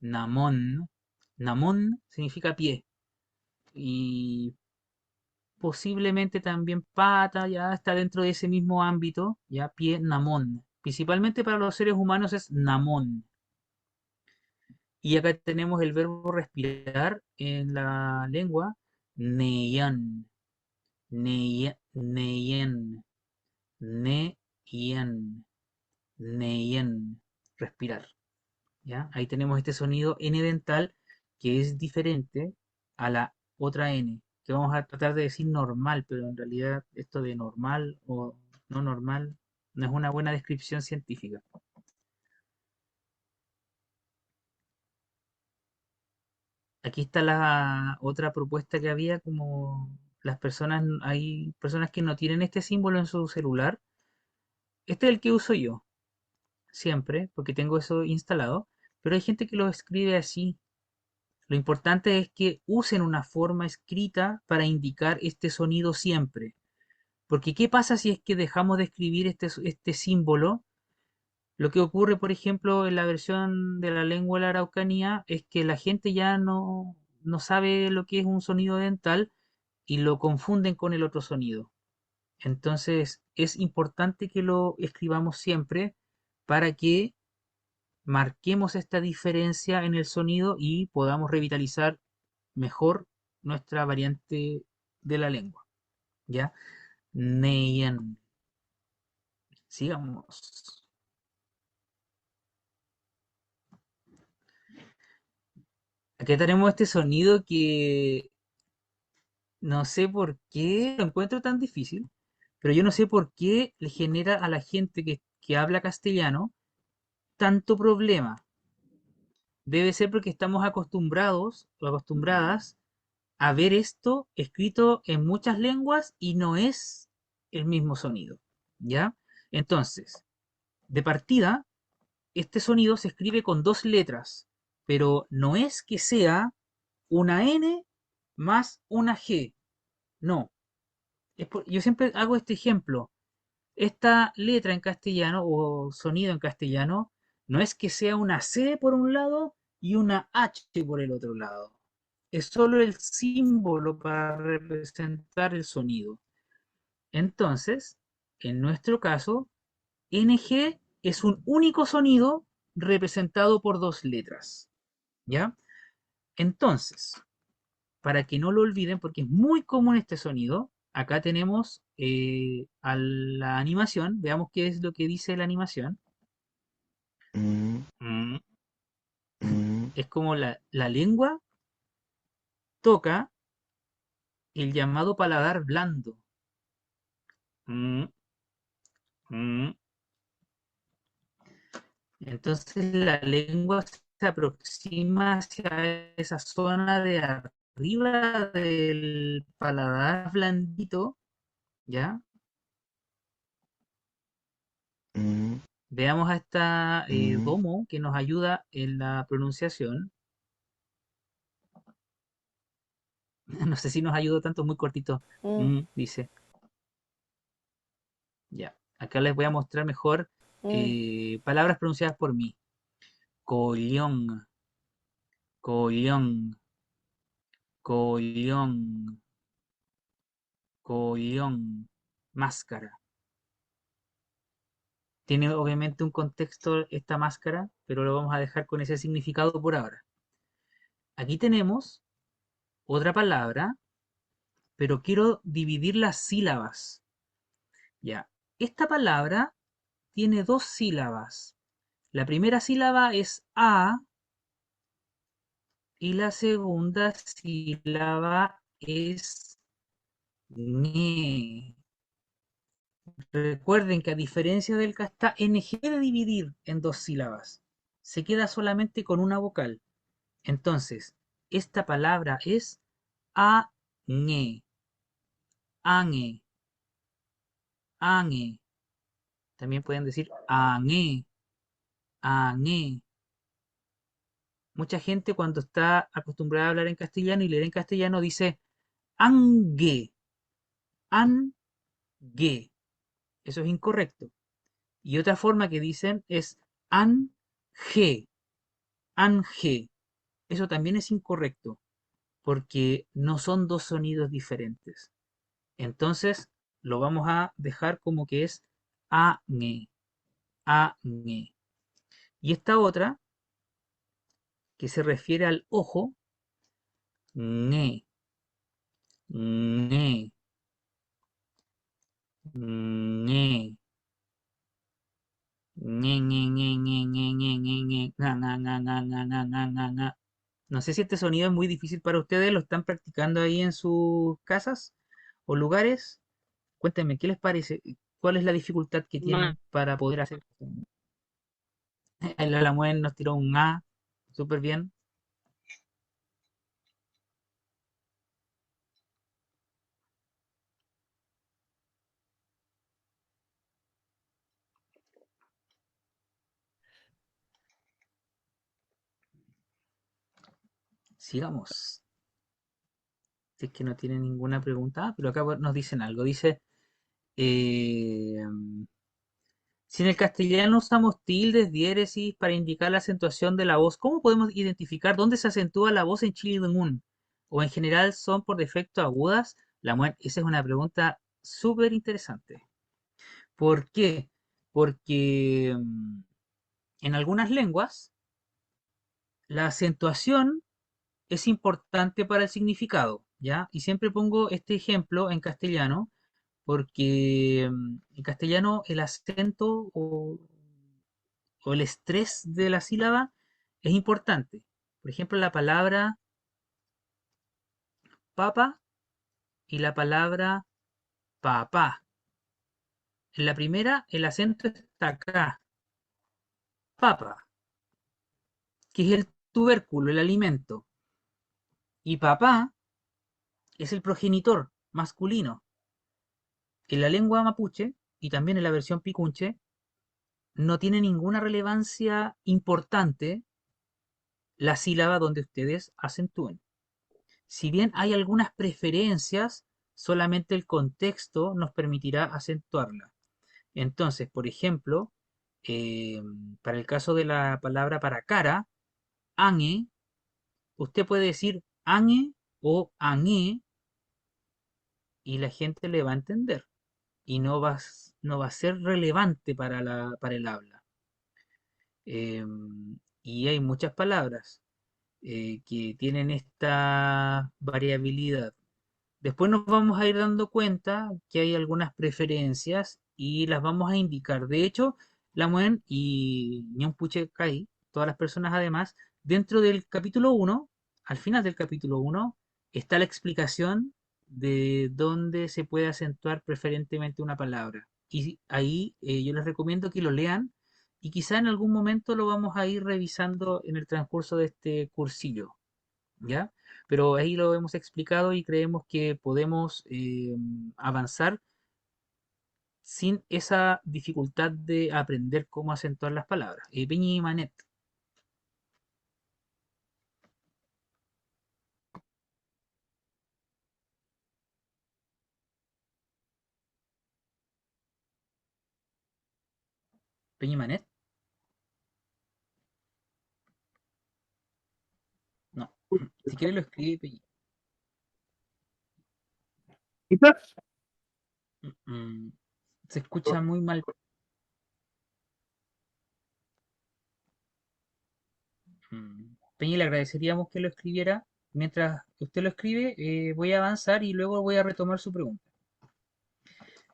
namón. Namón significa pie. Y posiblemente también pata, ya está dentro de ese mismo ámbito, ya pie, namón. Principalmente para los seres humanos es namón. Y acá tenemos el verbo respirar en la lengua, neyan, neyen, neyen, neyen, respirar. ¿Ya? Ahí tenemos este sonido N dental que es diferente a la otra N, que vamos a tratar de decir normal, pero en realidad esto de normal o no normal no es una buena descripción científica. Aquí está la otra propuesta que había, como las personas, hay personas que no tienen este símbolo en su celular. Este es el que uso yo, siempre, porque tengo eso instalado, pero hay gente que lo escribe así. Lo importante es que usen una forma escrita para indicar este sonido siempre. Porque ¿qué pasa si es que dejamos de escribir este símbolo? Lo que ocurre, por ejemplo, en la versión de la lengua de la Araucanía es que la gente ya no sabe lo que es un sonido dental y lo confunden con el otro sonido. Entonces es importante que lo escribamos siempre para que marquemos esta diferencia en el sonido y podamos revitalizar mejor nuestra variante de la lengua. ¿Ya? Neyen. Sigamos. Aquí tenemos este sonido que no sé por qué lo encuentro tan difícil, pero yo no sé por qué le genera a la gente que habla castellano tanto problema. Debe ser porque estamos acostumbrados o acostumbradas a ver esto escrito en muchas lenguas y no es el mismo sonido. ¿Ya? Entonces, de partida, este sonido se escribe con dos letras, pero no es que sea una N más una G. No. Yo siempre hago este ejemplo. Esta letra en castellano o sonido en castellano no es que sea una C por un lado y una H por el otro lado. Es solo el símbolo para representar el sonido. Entonces, en nuestro caso, NG es un único sonido representado por dos letras. ¿Ya? Entonces, para que no lo olviden, porque es muy común este sonido, acá tenemos a la animación. Veamos qué es lo que dice la animación. mm, Mm. mm, Es como la lengua toca el llamado paladar blando. Mm, mm. Entonces la lengua se aproxima hacia esa zona de arriba del paladar blandito, ¿ya? mm, Veamos a esta mm. domo que nos ayuda en la pronunciación. No sé si nos ayudó tanto, muy cortito. Mm. Dice, ya. Acá les voy a mostrar mejor Mm. palabras pronunciadas por mí. Collón, collón, collón, collón, máscara. Tiene obviamente un contexto esta máscara, pero lo vamos a dejar con ese significado por ahora. Aquí tenemos otra palabra, pero quiero dividir las sílabas. Ya. Esta palabra tiene dos sílabas. La primera sílaba es A y la segunda sílaba es ñe. Recuerden que a diferencia del casta, NG puede dividir en dos sílabas. Se queda solamente con una vocal. Entonces, esta palabra es añe, añe, añe. También pueden decir añe, añe. Mucha gente cuando está acostumbrada a hablar en castellano y leer en castellano dice angue, angue. Eso es incorrecto. Y otra forma que dicen es anje, anje. Eso también es incorrecto, porque no son dos sonidos diferentes. Entonces, lo vamos a dejar como que es añe, añe. Y esta otra, que se refiere al ojo, ñe, ñe, ñe, ñe, ñe, ñe, ñe, ñe, ñe, ñe, ñe, nga, nga, nga, nga, nga, nga, nga, nga, nga. No sé si este sonido es muy difícil para ustedes, lo están practicando ahí en sus casas o lugares. Cuéntenme, ¿qué les parece? ¿Cuál es la dificultad que Ma- tienen para poder hacer esto? El Alamuen nos tiró un A, súper bien. Sigamos. Si es que no tienen ninguna pregunta, pero acá nos dicen algo. Dice, eh, si en el castellano usamos tildes, diéresis para indicar la acentuación de la voz, ¿cómo podemos identificar dónde se acentúa la voz en Chilidungún? ¿O en general son por defecto agudas? Esa es una pregunta súper interesante. ¿Por qué? Porque en algunas lenguas la acentuación es importante para el significado, ¿ya? Y siempre pongo este ejemplo en castellano porque en castellano el acento o el estrés de la sílaba es importante. Por ejemplo, la palabra papa y la palabra papá. En la primera, el acento está acá, papa, que es el tubérculo, el alimento. Y papá es el progenitor masculino. En la lengua mapuche y también en la versión picunche no tiene ninguna relevancia importante la sílaba donde ustedes acentúen. Si bien hay algunas preferencias, solamente el contexto nos permitirá acentuarla. Entonces, por ejemplo, eh, para el caso de la palabra para cara, añe, usted puede decir añe o añe y la gente le va a entender y no va a ser relevante para, para el habla. Y hay muchas palabras que tienen esta variabilidad. Después nos vamos a ir dando cuenta que hay algunas preferencias y las vamos a indicar. De hecho, la Muen y Puche Kai, todas las personas además, dentro del capítulo uno, al final del capítulo uno, está la explicación de dónde se puede acentuar preferentemente una palabra. Y ahí yo les recomiendo que lo lean y quizá en algún momento lo vamos a ir revisando en el transcurso de este cursillo. ¿Ya? Pero ahí lo hemos explicado y creemos que podemos avanzar sin esa dificultad de aprender cómo acentuar las palabras. Peñi Manet, Peñi Manet, no. Si quiere lo escribe Peñi. Mm, Se escucha muy mal. Peña, le agradeceríamos que lo escribiera. Mientras usted lo escribe, voy a avanzar y luego voy a retomar su pregunta.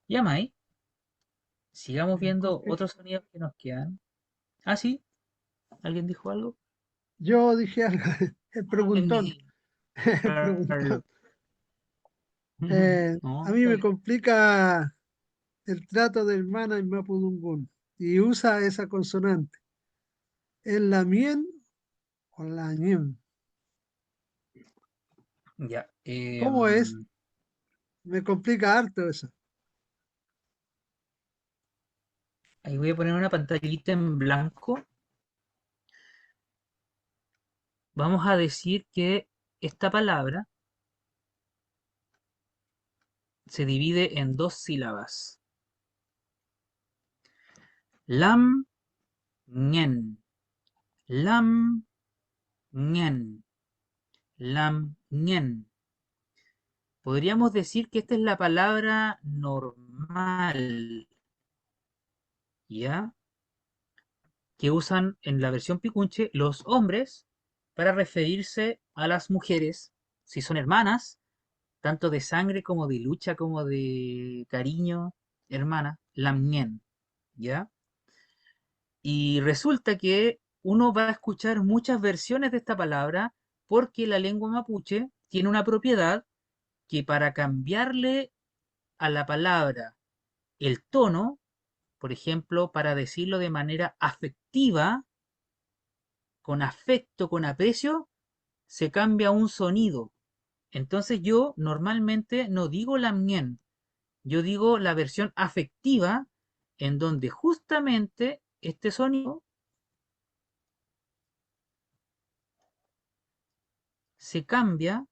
Ya, Mai, sigamos viendo Jorge. otros sonidos que nos quedan. Ah, sí, ¿alguien dijo algo? Yo dije algo, el preguntón, Entendí. el preguntón. A No, mí está me bien. complica el trato del mana en Mapudungun y usa esa consonante. ¿Es la mien o la ñem? Ya. ¿Cómo es? Me complica harto eso. Ahí voy a poner una pantallita en blanco. Vamos a decir que esta palabra se divide en dos sílabas. Lam, ñen. Lam, ñen. Lam, ñen. Podríamos decir que esta es la palabra normal, ¿ya? Que usan en la versión picunche los hombres para referirse a las mujeres, si son hermanas, tanto de sangre como de lucha, como de cariño, hermana, lamñen, ¿ya? Y resulta que uno va a escuchar muchas versiones de esta palabra porque la lengua mapuche tiene una propiedad que para cambiarle a la palabra el tono, por ejemplo, para decirlo de manera afectiva, con afecto, con aprecio, se cambia un sonido. Entonces yo normalmente no digo la mien, yo digo la versión afectiva, en donde justamente este sonido se cambia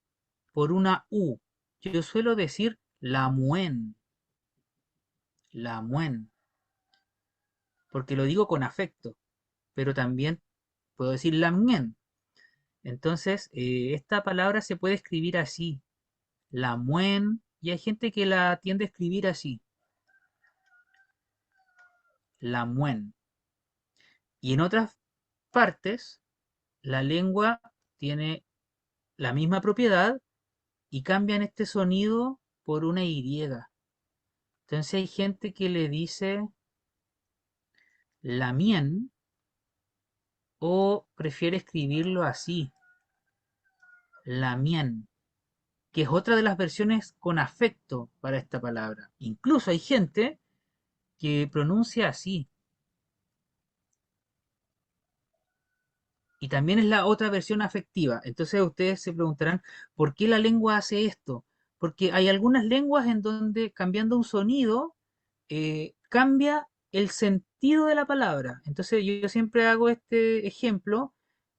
por una U. Yo suelo decir la muen, porque lo digo con afecto, pero también puedo decir la mien. Entonces, esta palabra se puede escribir así, la muen, y hay gente que la tiende a escribir así, la muen. Y en otras partes, la lengua tiene la misma propiedad y cambian este sonido por una Y. Entonces hay gente que le dice la mien o prefiere escribirlo así, la mien, que es otra de las versiones con afecto para esta palabra. Incluso hay gente que pronuncia así. Y también es la otra versión afectiva. Entonces ustedes se preguntarán, ¿por qué la lengua hace esto? Porque hay algunas lenguas en donde cambiando un sonido cambia el sentido de la palabra. Entonces yo siempre hago este ejemplo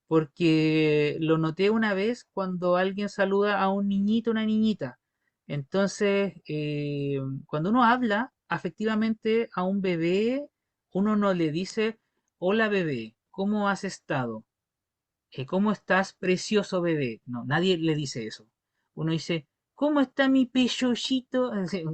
porque lo noté una vez cuando alguien saluda a un niñito, una niñita. Entonces, cuando uno habla afectivamente a un bebé, uno no le dice, hola bebé, ¿cómo has estado? ¿Cómo estás, precioso bebé? No, nadie le dice eso. Uno dice, ¿cómo está mi peyoyito?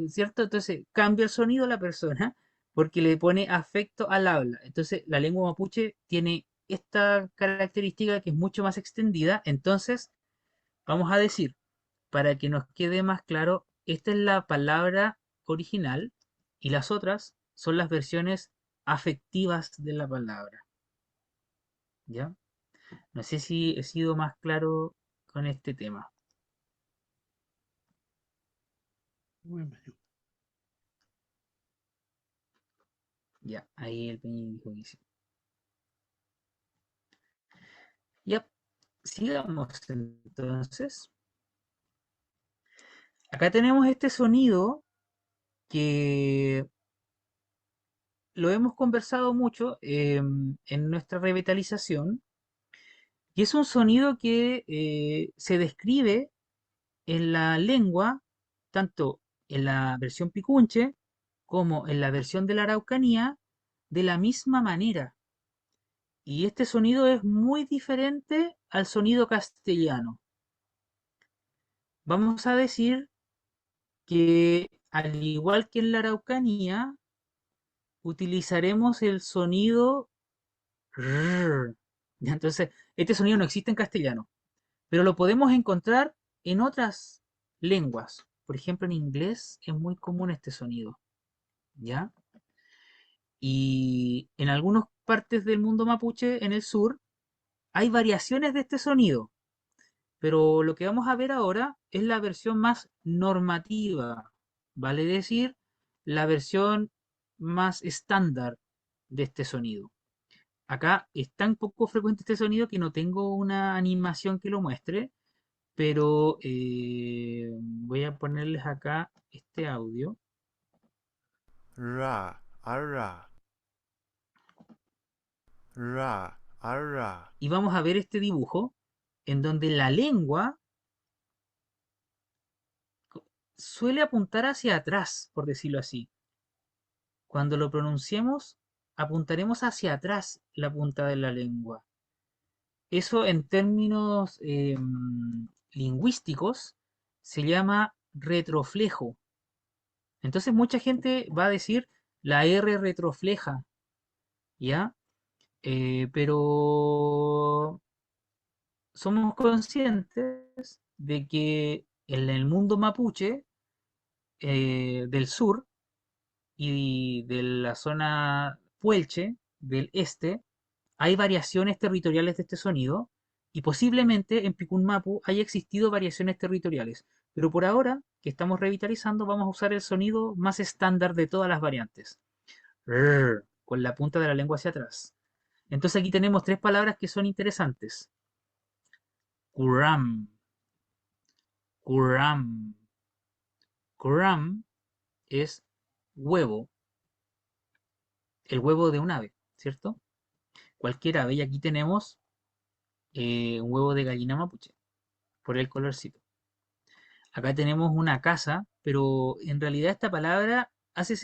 ¿Cierto? Entonces cambia el sonido a la persona porque le pone afecto al habla. Entonces la lengua mapuche tiene esta característica que es mucho más extendida. Entonces, vamos a decir, para que nos quede más claro, esta es la palabra original y las otras son las versiones afectivas de la palabra. ¿Ya? No sé si he sido más claro con este tema. Bueno, Ya, ahí el Peñi dijo que sí. Ya, sigamos entonces. Acá tenemos este sonido que lo hemos conversado mucho en nuestra revitalización y es un sonido que se describe en la lengua, tanto en la versión picunche como en la versión de la Araucanía, de la misma manera. Y este sonido es muy diferente al sonido castellano. Vamos a decir que al igual que en la Araucanía, utilizaremos el sonido rrr. ¿Ya? Entonces, este sonido no existe en castellano, pero lo podemos encontrar en otras lenguas. Por ejemplo, en inglés es muy común este sonido, ¿ya? Y en algunas partes del mundo mapuche, en el sur, hay variaciones de este sonido, pero lo que vamos a ver ahora es la versión más normativa, vale decir, la versión más estándar de este sonido. Acá es tan poco frecuente este sonido que no tengo una animación que lo muestre, pero voy a ponerles acá este audio Ra, arra, ra, arra. y vamos a ver este dibujo en donde la lengua suele apuntar hacia atrás, por decirlo así. Cuando lo pronunciemos, apuntaremos hacia atrás la punta de la lengua. Eso en términos lingüísticos se llama retroflejo. Entonces mucha gente va a decir la R retrofleja, ¿ya? Pero somos conscientes de que en el mundo mapuche del sur y de la zona puelche del este, hay variaciones territoriales de este sonido y posiblemente en Picunmapu haya existido variaciones territoriales. Pero por ahora, que estamos revitalizando, vamos a usar el sonido más estándar de todas las variantes. Rrr, con la punta de la lengua hacia atrás. Entonces aquí tenemos tres palabras que son interesantes. Kuram, kuram. Kuram es huevo, el huevo de un ave, ¿cierto? Cualquier ave. Y aquí tenemos un huevo de gallina mapuche, por el colorcito. Acá tenemos una casa, pero en realidad esta palabra hace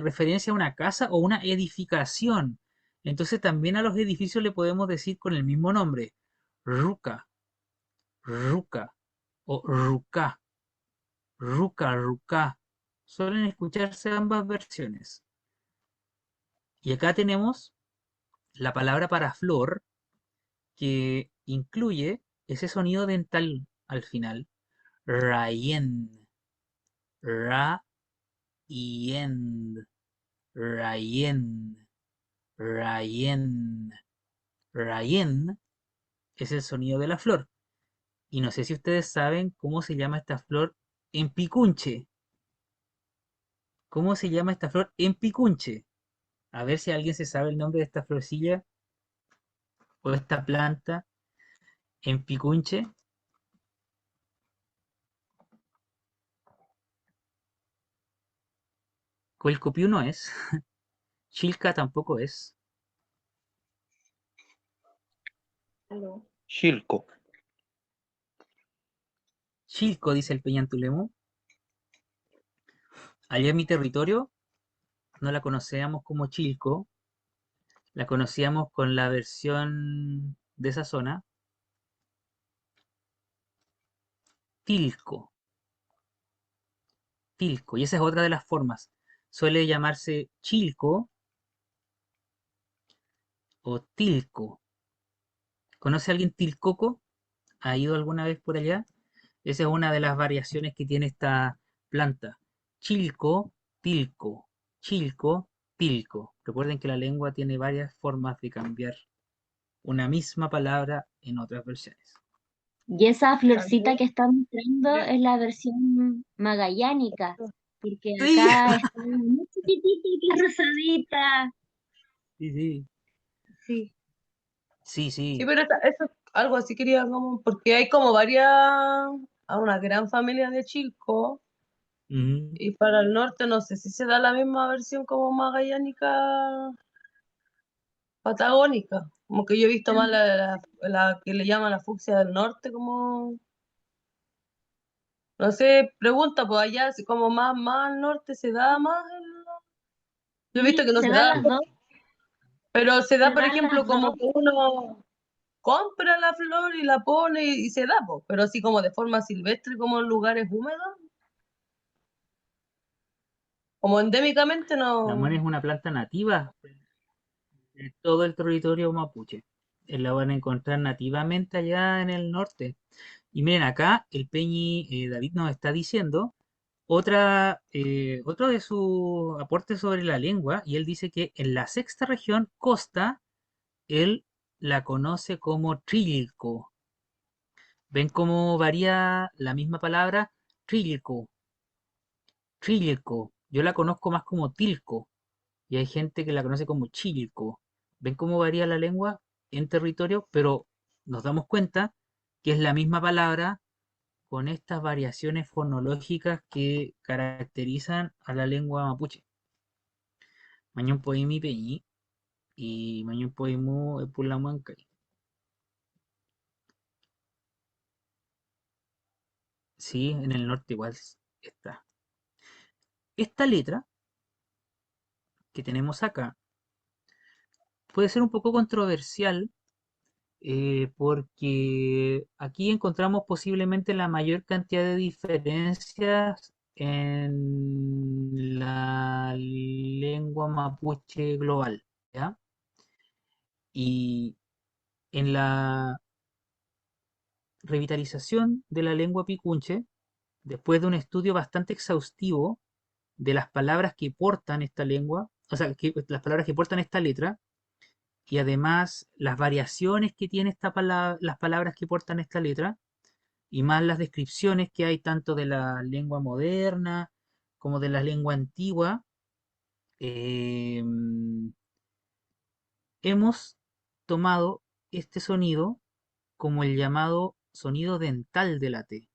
referencia a una casa o una edificación. Entonces también a los edificios le podemos decir con el mismo nombre, ruca, ruca o ruca, ruca, ruca. Suelen escucharse ambas versiones. Y acá tenemos la palabra para flor que incluye ese sonido dental al final. Rayen, ra, yen, rayen, rayen. Rayen es el sonido de la flor. Y no sé si ustedes saben cómo se llama esta flor en picunche. ¿Cómo se llama esta flor en picunche? A ver si alguien se sabe el nombre de esta florcilla o esta planta en picunche. Cuelcopiu no es. Chilca tampoco es. Aló. Shilko. Chilco, dice el Peñantulemo. Allá en mi territorio no la conocíamos como Chilco, la conocíamos con la versión de esa zona, Tilco, Tilco, y esa es otra de las formas. Suele llamarse Chilco o Tilco. ¿Conoce a alguien Tilcoco? ¿Ha ido alguna vez por allá? Esa es una de las variaciones que tiene esta planta. Chilco, Tilco, Chilco, Tilco. Recuerden que la lengua tiene varias formas de cambiar una misma palabra en otras versiones. Y esa florcita También, que está mostrando de- es la versión magallánica, porque Sí, acá está muy chiquitita, rosadita. sí, sí, Sí. sí, sí, sí. pero eso, algo así quería como, porque hay como a una gran familia de Chilco, Ujú. y para el norte no sé si se da la misma versión como magallánica patagónica, como que yo he visto más la que le llaman la fucsia del norte, como, no sé, pregunta, pues allá, si como más al norte se da más, yo he visto Sí, que no se se dan da, las dos, pero se da, se por dan las ejemplo, como dos. que uno compra la flor y la pone y se da, pues, pero así como de forma silvestre, como en lugares húmedos, como endémicamente La mora no. es una planta nativa. de todo el territorio mapuche. La van a encontrar nativamente allá en el norte. Y miren, acá el Peñi David nos está diciendo otro de sus aportes sobre la lengua, y él dice que en la sexta región, Costa, él la conoce como Trilco. ¿Ven cómo varía la misma palabra? Trilco, Trilco. Yo la conozco más como Tilco, y hay gente que la conoce como Chilco. ¿Ven cómo varía la lengua en territorio? Pero nos damos cuenta que es la misma palabra con estas variaciones fonológicas que caracterizan a la lengua mapuche. Mañón poimi peñi y mañón poimu epulamuancay. Sí, en el norte igual está. Esta letra que tenemos acá puede ser un poco controversial porque aquí encontramos posiblemente la mayor cantidad de diferencias en la lengua mapuche global, ¿ya? Y en la revitalización de la lengua picunche, después de un estudio bastante exhaustivo de las palabras que portan esta lengua, o sea, las palabras que portan esta letra, y además las variaciones que tiene las palabras que portan esta letra, y más las descripciones que hay tanto de la lengua moderna como de la lengua antigua, eh, hemos tomado este sonido como el llamado sonido dental de la T,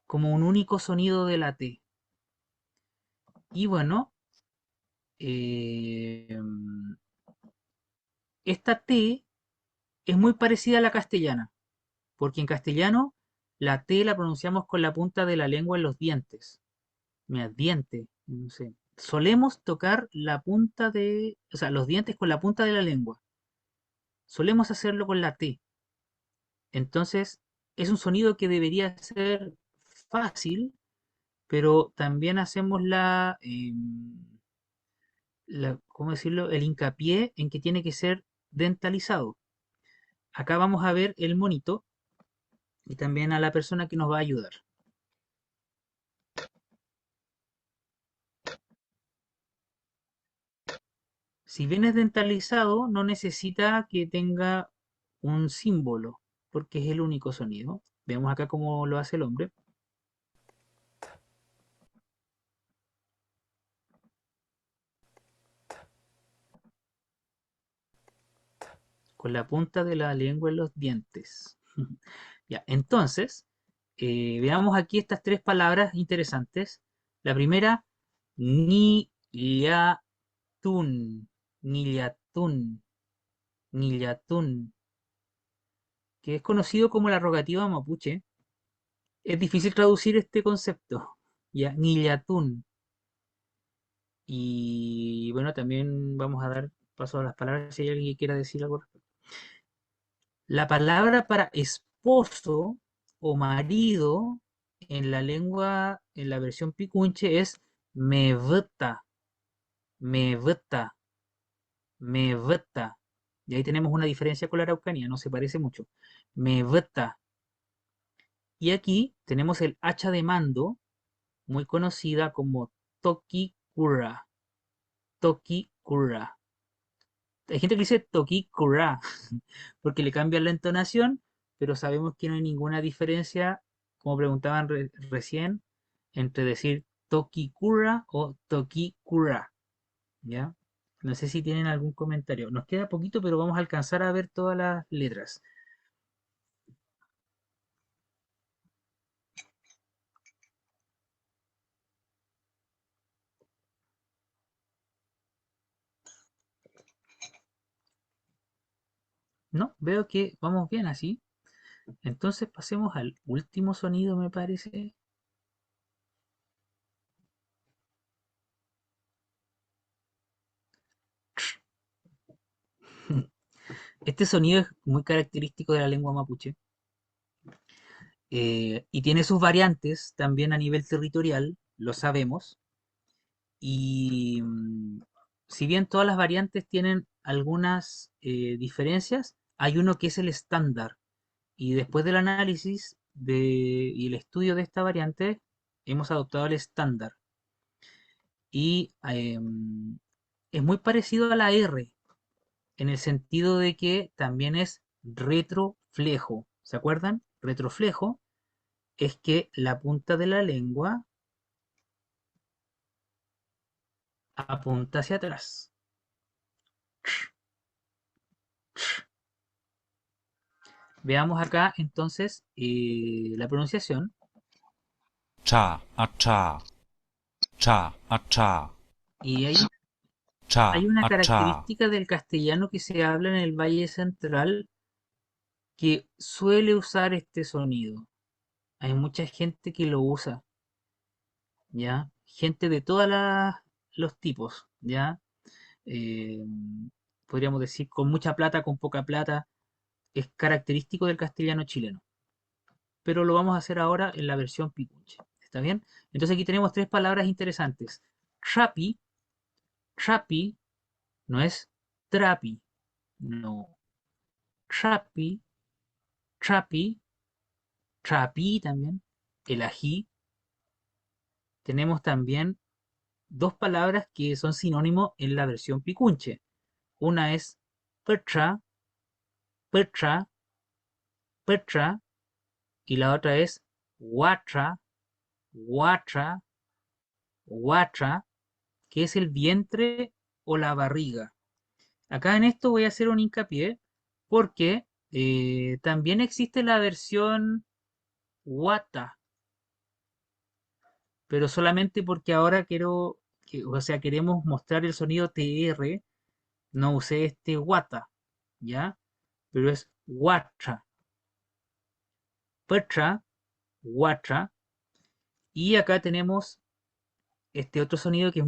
como un único sonido de la T. Y bueno, eh, esta T es muy parecida a la castellana, porque en castellano la T la pronunciamos con la punta de la lengua en los dientes. Mira, diente, no sé. Solemos tocar la punta o sea, los dientes con la punta de la lengua. Solemos hacerlo con la T. Entonces, es un sonido que debería ser fácil, pero también hacemos ¿cómo decirlo? El hincapié en que tiene que ser dentalizado. Acá vamos a ver el monito y también a la persona que nos va a ayudar. Si bien es dentalizado, no necesita que tenga un símbolo, porque es el único sonido. Vemos acá cómo lo hace el hombre. Con la punta de la lengua en los dientes. Ya, entonces, veamos aquí estas tres palabras interesantes. La primera, Nillatun, Nillatun, Nillatun, que es conocido como la rogativa mapuche. Es difícil traducir este concepto, ya, Nillatun. Y bueno, también vamos a dar paso a las palabras si hay alguien que quiera decir algo. La palabra para esposo o marido en la lengua, en la versión picunche es mevta, mevta, mevta. Y ahí tenemos una diferencia con la araucanía, no se parece mucho. Mevta. Y aquí tenemos el hacha de mando, muy conocida como Tokikura. Tokikura. Hay gente que dice Tokikura porque le cambian la entonación, pero sabemos que no hay ninguna diferencia, como preguntaban recién, entre decir Tokikura o Tokikura. ¿Ya? No sé si tienen algún comentario. Nos queda poquito, pero vamos a alcanzar a ver todas las letras. No, veo que vamos bien así. Entonces pasemos al último sonido, me parece. Este sonido es muy característico de la lengua mapuche y tiene sus variantes también a nivel territorial, lo sabemos, y si bien todas las variantes tienen algunas diferencias, hay uno que es el estándar. Y después del análisis y el estudio de esta variante, hemos adoptado el estándar. Y es muy parecido a la R, en el sentido de que también es retroflejo. ¿Se acuerdan? Retroflejo es que la punta de la lengua apunta hacia atrás. Veamos acá entonces la pronunciación. cha, acha, cha, acha, Y hay cha, una acha, característica del castellano que se habla en el Valle Central que suele usar este sonido. Hay mucha gente que lo usa, ¿ya? Gente de todos los tipos, ¿ya? Eh, Podríamos decir con mucha plata, con poca plata. Es característico del castellano chileno. Pero lo vamos a hacer ahora en la versión picunche. ¿Está bien? Entonces aquí tenemos tres palabras interesantes. Trapi, trapi, no es trapi, no. Trapi, trapi, trapi también. El ají. Tenemos también dos palabras que son sinónimos en la versión picunche. Una es percha, percha, percha, y la otra es guatra, guatra, guatra, que es el vientre o la barriga. Acá en esto voy a hacer un hincapié porque también existe la versión guata, pero solamente porque ahora o sea, queremos mostrar el sonido TR, no usé este guata, ¿ya? Pero es guatra, percha, guatra, y acá tenemos este otro sonido que es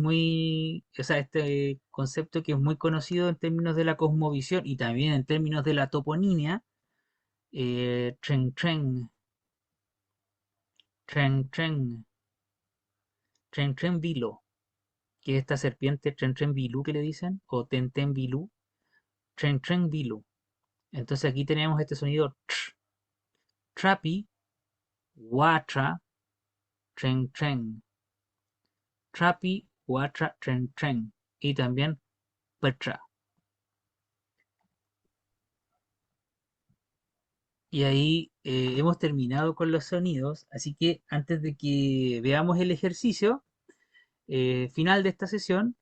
o sea, este concepto que es muy conocido en términos de la cosmovisión y también en términos de la toponimia, tren tren, tren tren, tren tren vilo, que es esta serpiente tren tren vilú que le dicen, o ten ten vilú, tren tren vilú. Entonces aquí tenemos este sonido trapi, guatra, tren tren, trapi, guatra, tren tren, y también petra. Y ahí hemos terminado con los sonidos, así que antes de que veamos el ejercicio final de esta sesión,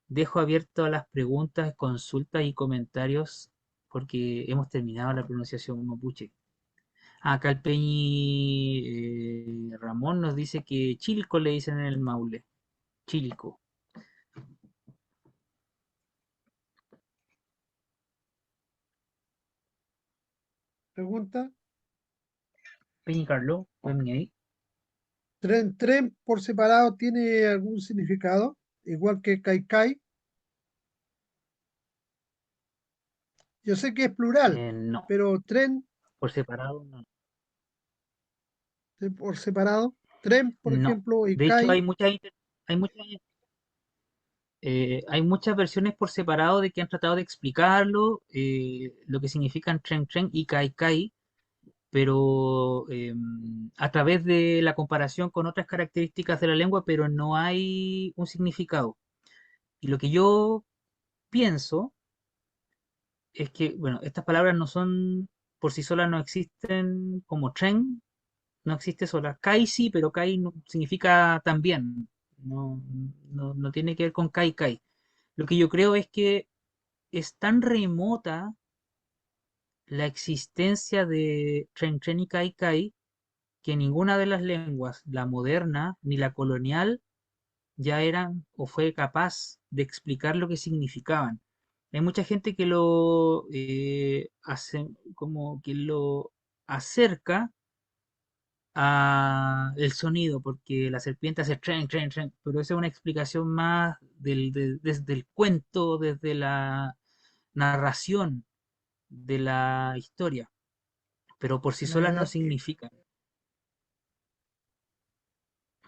dejo abierto a las preguntas, consultas y comentarios porque hemos terminado la pronunciación mapuche. Acá el Peñi Ramón nos dice que Chilco le dicen en el Maule. Chilco. Pregunta. Peñi Carlos, Peñi ahí. ¿Tren por separado tiene algún significado? Igual que Kaikai. Yo sé que es plural, No, pero tren por separado no. por separado. Tren, por No. ejemplo, y De hecho, Kai. hay muchas hay muchas versiones por separado de que han tratado de explicarlo, lo que significan tren tren y kai kai, pero a través de la comparación con otras características de la lengua, pero no hay un significado. Y lo que yo pienso es que, bueno, estas palabras no son, por sí solas no existen como tren, no existe sola. Kai sí, pero kai no, significa también, no, no tiene que ver con kai kai. Lo que yo creo es que es tan remota la existencia de Tren Tren y Kai Kai que ninguna de las lenguas, la moderna ni la colonial, ya eran o fue capaz de explicar lo que significaban. Hay mucha gente que lo hace, como que lo acerca a el sonido, porque la serpiente hace tren, tren, tren, pero esa es una explicación más desde el cuento, desde la narración de la historia, pero por sí solas no Ya, significan.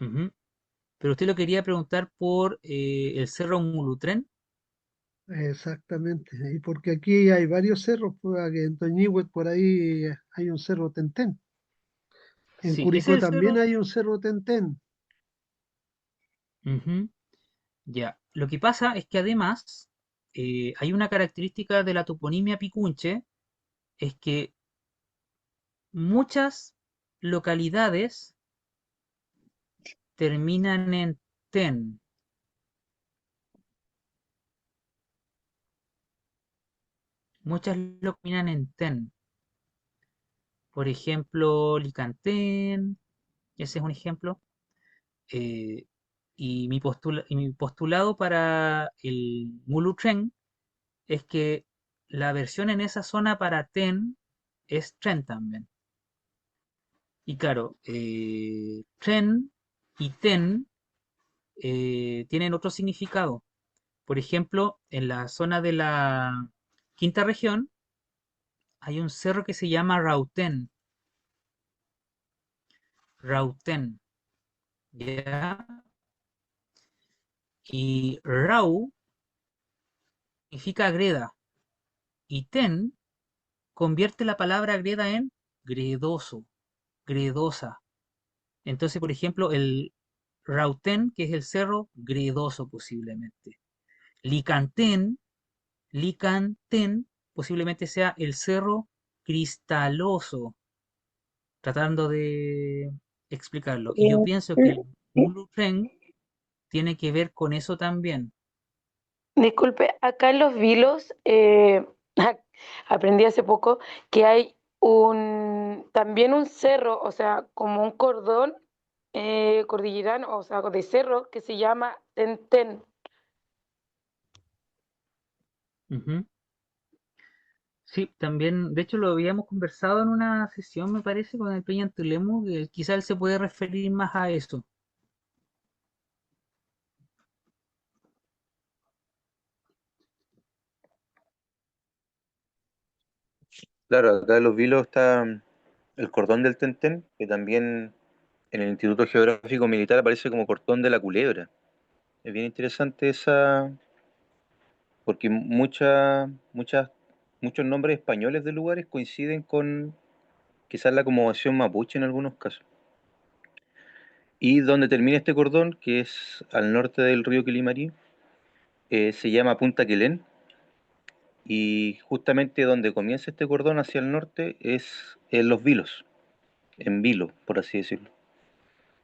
Ujú. Pero usted lo quería preguntar por el Cerro Mulutren. exactamente. Y porque aquí hay varios cerros, pues, que en Toñihue por ahí hay un cerro Tentén. En Sí, ese Curicó es el cerro. también hay un cerro Tentén. Ujú, ya. Lo que pasa es que además hay una característica de la toponimia picunche, es que muchas localidades terminan en ten. Muchas lo terminan en ten. Por ejemplo, Licantén, ese es un ejemplo. eh, y mi postulado para el Mulutren es que la versión en esa zona para ten es tren también. Y claro, tren y ten tienen otro significado. Por ejemplo, en la zona de la quinta región hay un cerro que se llama Rautén. Rautén, ¿ya? Y Rau significa greda. Y ten convierte la palabra greda en gredoso, gredosa. Entonces, por ejemplo, el Rautén, que es el cerro, gredoso posiblemente. Licantén, Licantén, posiblemente sea el cerro cristaloso, tratando de explicarlo. Y yo pienso que el Mulutren tiene que ver con eso también. Disculpe, acá en Los Vilos aprendí hace poco que hay también un cerro, o sea, como un cordón cordillerano, o sea, de cerro que se llama Tentén. Ujú. Sí, también, de hecho lo habíamos conversado en una sesión, me parece, con el Peña Antulemu, que quizá él se puede referir más a eso. Claro, acá en Los Vilos está el cordón del Tentén, que también en el Instituto Geográfico Militar aparece como cordón de la Culebra. Es bien interesante esa, porque muchos nombres españoles de lugares coinciden con quizás la acomodación mapuche en algunos casos. Y donde termina este cordón, que es al norte del río Quilimarí, se llama Punta Quelén, y justamente donde comienza este cordón hacia el norte es en Los Vilos, en Vilo, por así decirlo.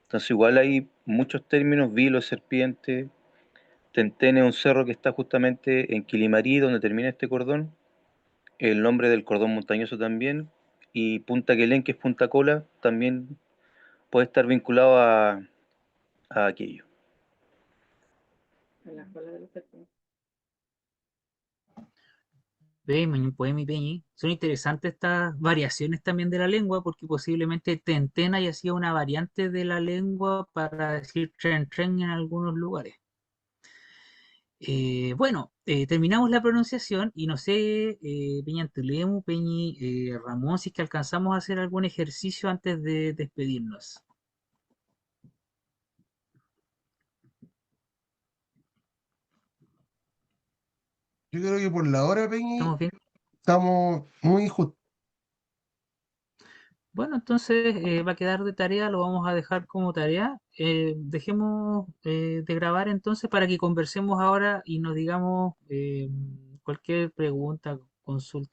Entonces igual hay muchos términos, Vilo, serpiente, Tentén es un cerro que está justamente en Quilimarí, donde termina este cordón, el nombre del cordón montañoso también, y Punta Quelén, que es Punta Cola, también puede estar vinculado a aquello. Ve, Poemi Peñi. Son interesantes estas variaciones también de la lengua, porque posiblemente Tenten haya sido una variante de la lengua para decir tren tren en algunos lugares. Bueno, terminamos la pronunciación y no sé, Peña Antulemu, Peñi Ramón, si es que alcanzamos a hacer algún ejercicio antes de despedirnos. Yo creo que por la hora, Peñi, ¿Estamos bien? estamos muy justos. Bueno, entonces va a quedar de tarea, lo vamos a dejar como tarea. Dejemos de grabar entonces para que conversemos ahora y nos digamos cualquier pregunta, consulta.